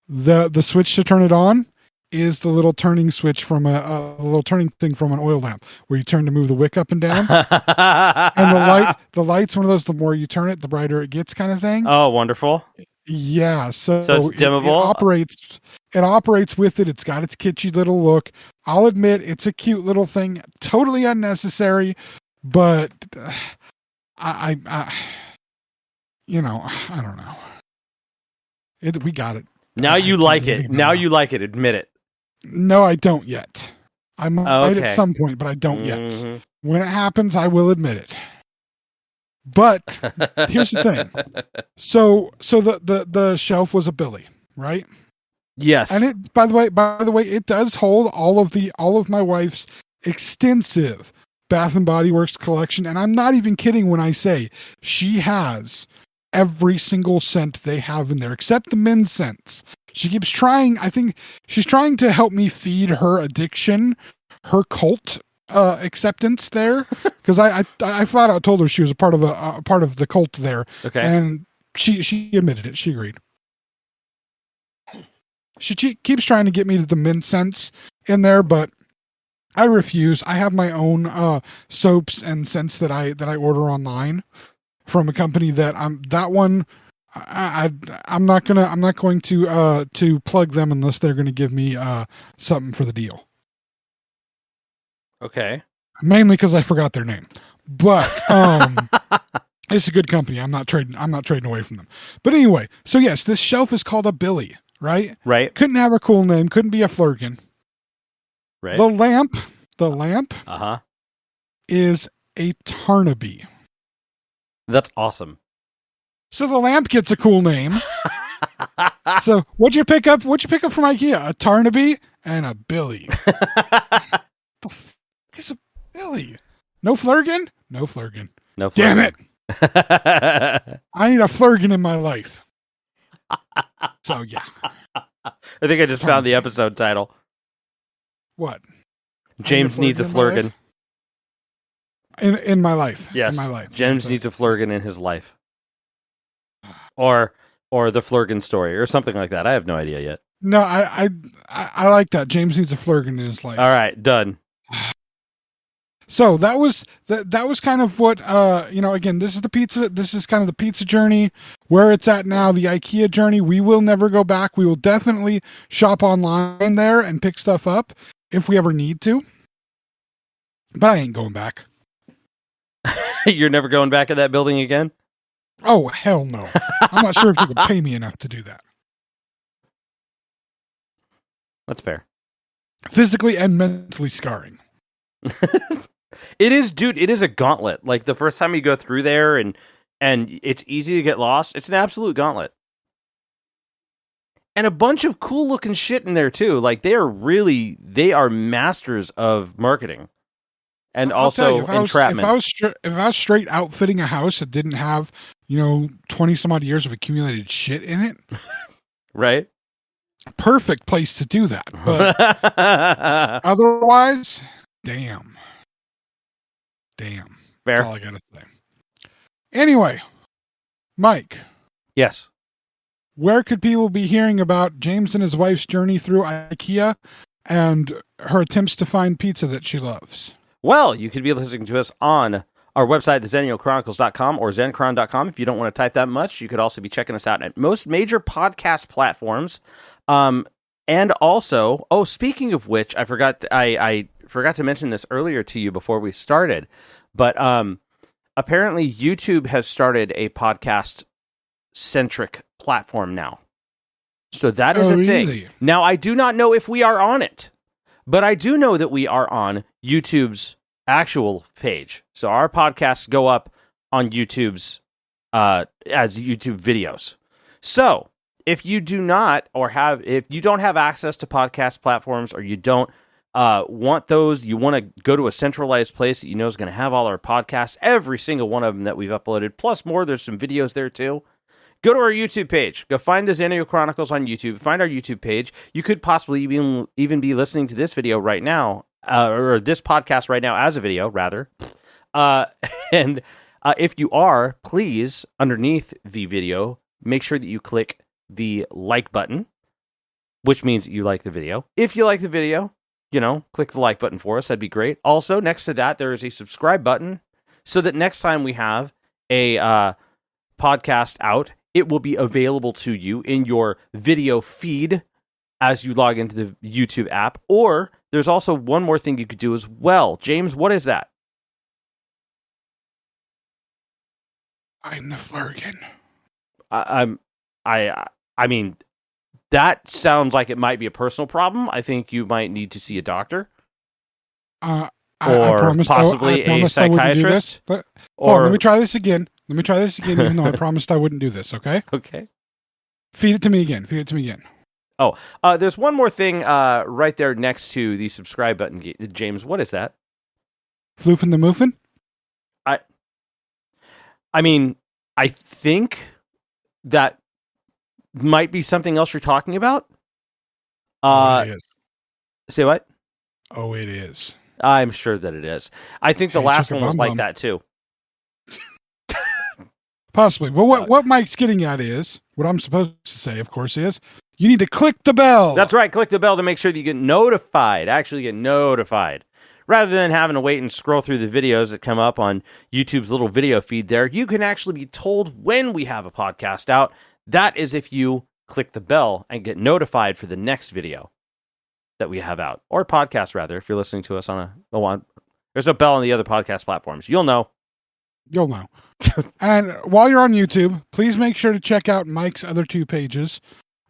The switch to turn it on is the little turning switch from a little turning thing from an oil lamp where you turn to move the wick up and down. And the light's one of those, the more you turn it, the brighter it gets kind of thing. Oh, wonderful. Yeah. So it's dimmable. It operates with it. It's got its kitschy little look. I'll admit it's a cute little thing, totally unnecessary, but I don't know. We got it. Now you like it. Now you like it. Admit it. No, I don't yet. I might Okay. at some point, but I don't Mhm. yet. When it happens, I will admit it. But here's the thing. So the shelf was a Billy, right? Yes. And it, by the way, it does hold all of my wife's extensive Bath and Body Works collection, and I'm not even kidding when I say she has every single scent they have in there, except the men's scents. She keeps trying. I think she's trying to help me feed her addiction, her cult acceptance there, because I flat out told her she was a part of the cult there, Okay. and she admitted it. She agreed. She keeps trying to get me to the mint scents in there, but I refuse. I have my own soaps and scents that I order online from a company that I'm not going to plug them unless they're going to give me something for the deal. Okay. Mainly because I forgot their name, but it's a good company. I'm not trading away from them. But anyway, so yes, this shelf is called a Billy. Right? Right. Couldn't have a cool name. Couldn't be a Flërgen. Right. The lamp is a Tarnaby. That's awesome. So the lamp gets a cool name. So what'd you pick up from IKEA? A Tarnaby and a Billy. The f is a Billy? No Flërgen? No Flërgen. No. Damn it! I need a Flërgen in my life. So yeah. I think I just found the episode title. What? James needs a Flërgen. In my life. Yes. In my life. James needs a Flërgen in his life. Or the Flërgen story or something like that. I have no idea yet. No, I like that. James needs a Flërgen in his life. All right, done. So that was kind of what again, this is the pizza. This is kind of the pizza journey where it's at now. The IKEA journey. We will never go back. We will definitely shop online there and pick stuff up if we ever need to. But I ain't going back. You're never going back in that building again? Oh hell no! I'm not sure if you could pay me enough to do that. That's fair. Physically and mentally scarring. It is, dude. It is a gauntlet. Like the first time you go through there, and it's easy to get lost. It's an absolute gauntlet, and a bunch of cool looking shit in there too. Like they are masters of marketing, and also entrapment. If I was straight outfitting a house that didn't have 20 some odd years of accumulated shit in it, right? Perfect place to do that. But otherwise, damn. Fair. That's all I gotta say. Anyway, Mike. Yes. Where could people be hearing about James and his wife's journey through IKEA and her attempts to find pizza that she loves? Well, you could be listening to us on our website, thexennialchronicles.com or zencron.com. If you don't want to type that much, you could also be checking us out at most major podcast platforms. And also, speaking of which, I forgot to mention this earlier to you before we started, but apparently YouTube has started a podcast-centric platform now. So that is a thing. Really? Now, I do not know if we are on it, but I do know that we are on YouTube's actual page. So our podcasts go up on YouTube's as YouTube videos. So if you do not if you don't have access to podcast platforms, or you don't want those, you want to go to a centralized place that you know is going to have all our podcasts, every single one of them that we've uploaded, plus more, there's some videos there too. Go to our YouTube page. Go find the Xennial Chronicles on YouTube. Find our YouTube page. You could possibly even be listening to this video right now, or this podcast right now as a video, rather. And if you are, please, underneath the video, make sure that you click the like button, which means that you like the video. If you like the video, click the like button for us. That'd be great. Also, next to that, there is a subscribe button so that next time we have a podcast out, it will be available to you in your video feed as you log into the YouTube app. Or there's also one more thing you could do as well. James, what is that? I'm the Flërgen. I mean, that sounds like it might be a personal problem. I think you might need to see a doctor. I possibly a psychiatrist. Let me try this again. Even though I promised I wouldn't do this, okay? Okay. Feed it to me again. Oh, there's one more thing right there next to the subscribe button, James. What is that? Floofin' the Moofin'? I mean, I think that might be something else you're talking about. It is. Say what? Oh, it is. I'm sure that it is. I think the last one was like that too. Possibly. Well, what Mike's getting at is, what I'm supposed to say, of course, is you need to click the bell. That's right. Click the bell to make sure that you get notified. Actually get notified. Rather than having to wait and scroll through the videos that come up on YouTube's little video feed there, you can actually be told when we have a podcast out. That is if you click the bell and get notified for the next video that we have out. Or podcast, rather, if you're listening to us on there's no bell on the other podcast platforms. You'll know. And while you're on YouTube, please make sure to check out Mike's other two pages.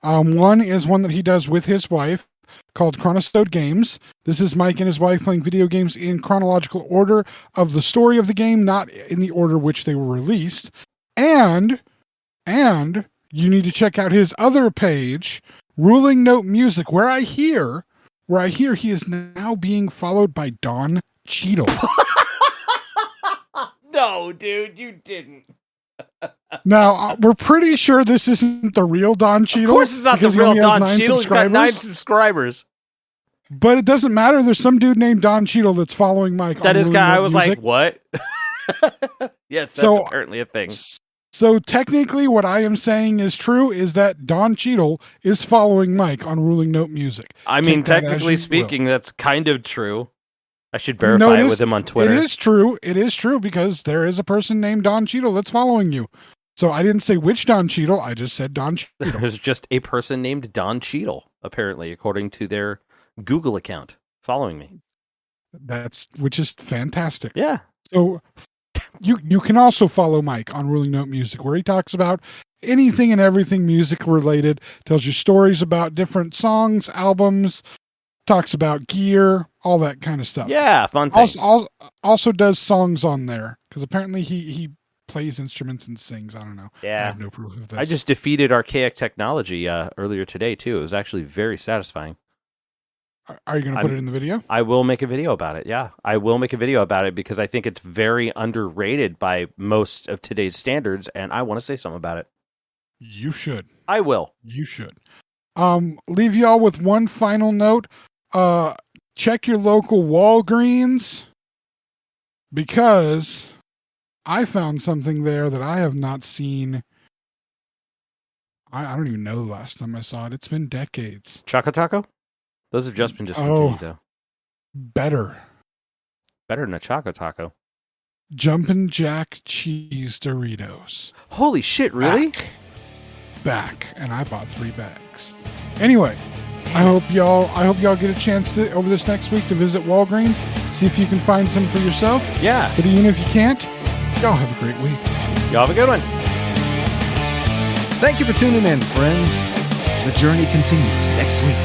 One is one that he does with his wife called Chronicles Games. This is Mike and his wife playing video games in chronological order of the story of the game, not in the order which they were released. And you need to check out his other page, Ruling Note Music, where I hear he is now being followed by Don Cheadle. No, dude, you didn't. Now, we're pretty sure this isn't the real Don Cheadle. Of course it's not the real Don Cheadle. He's got 9 subscribers. But it doesn't matter. There's some dude named Don Cheadle that's following Mike. That is guy. I was like, what? Yes, that's apparently a thing. So technically what I am saying is true, is that Don Cheadle is following Mike on Ruling Note Music. I mean, technically speaking, that's kind of true. I should verify it with him on Twitter. It is true. It is true because there is a person named Don Cheadle that's following you. So I didn't say which Don Cheadle. I just said Don Cheadle. There's just a person named Don Cheadle, apparently, according to their Google account, following me. Which is fantastic. Yeah. So you can also follow Mike on Ruling Note Music, where he talks about anything and everything music related, tells you stories about different songs, albums, talks about gear, all that kind of stuff. Yeah, fun things. Also does songs on there, because apparently he plays instruments and sings. I don't know. Yeah. I have no proof of this. I just defeated archaic technology earlier today, too. It was actually very satisfying. Are you going to put it in the video? I will make a video about it, yeah. I will make a video about it because I think it's very underrated by most of today's standards, and I want to say something about it. You should. I will. You should. Leave y'all with one final note. Check your local Walgreens, because I found something there that I have not seen. I don't even know the last time I saw it. It's been decades. Choco Taco? Those have just been discontinued, though. Better than a Choco Taco. Jumpin' Jack cheese Doritos. Holy shit, really? Back. And I bought 3 bags. Anyway, I hope y'all get a chance over this next week to visit Walgreens, see if you can find some for yourself. Yeah. But even if you can't, y'all have a great week. Y'all have a good one. Thank you for tuning in, friends. The journey continues next week.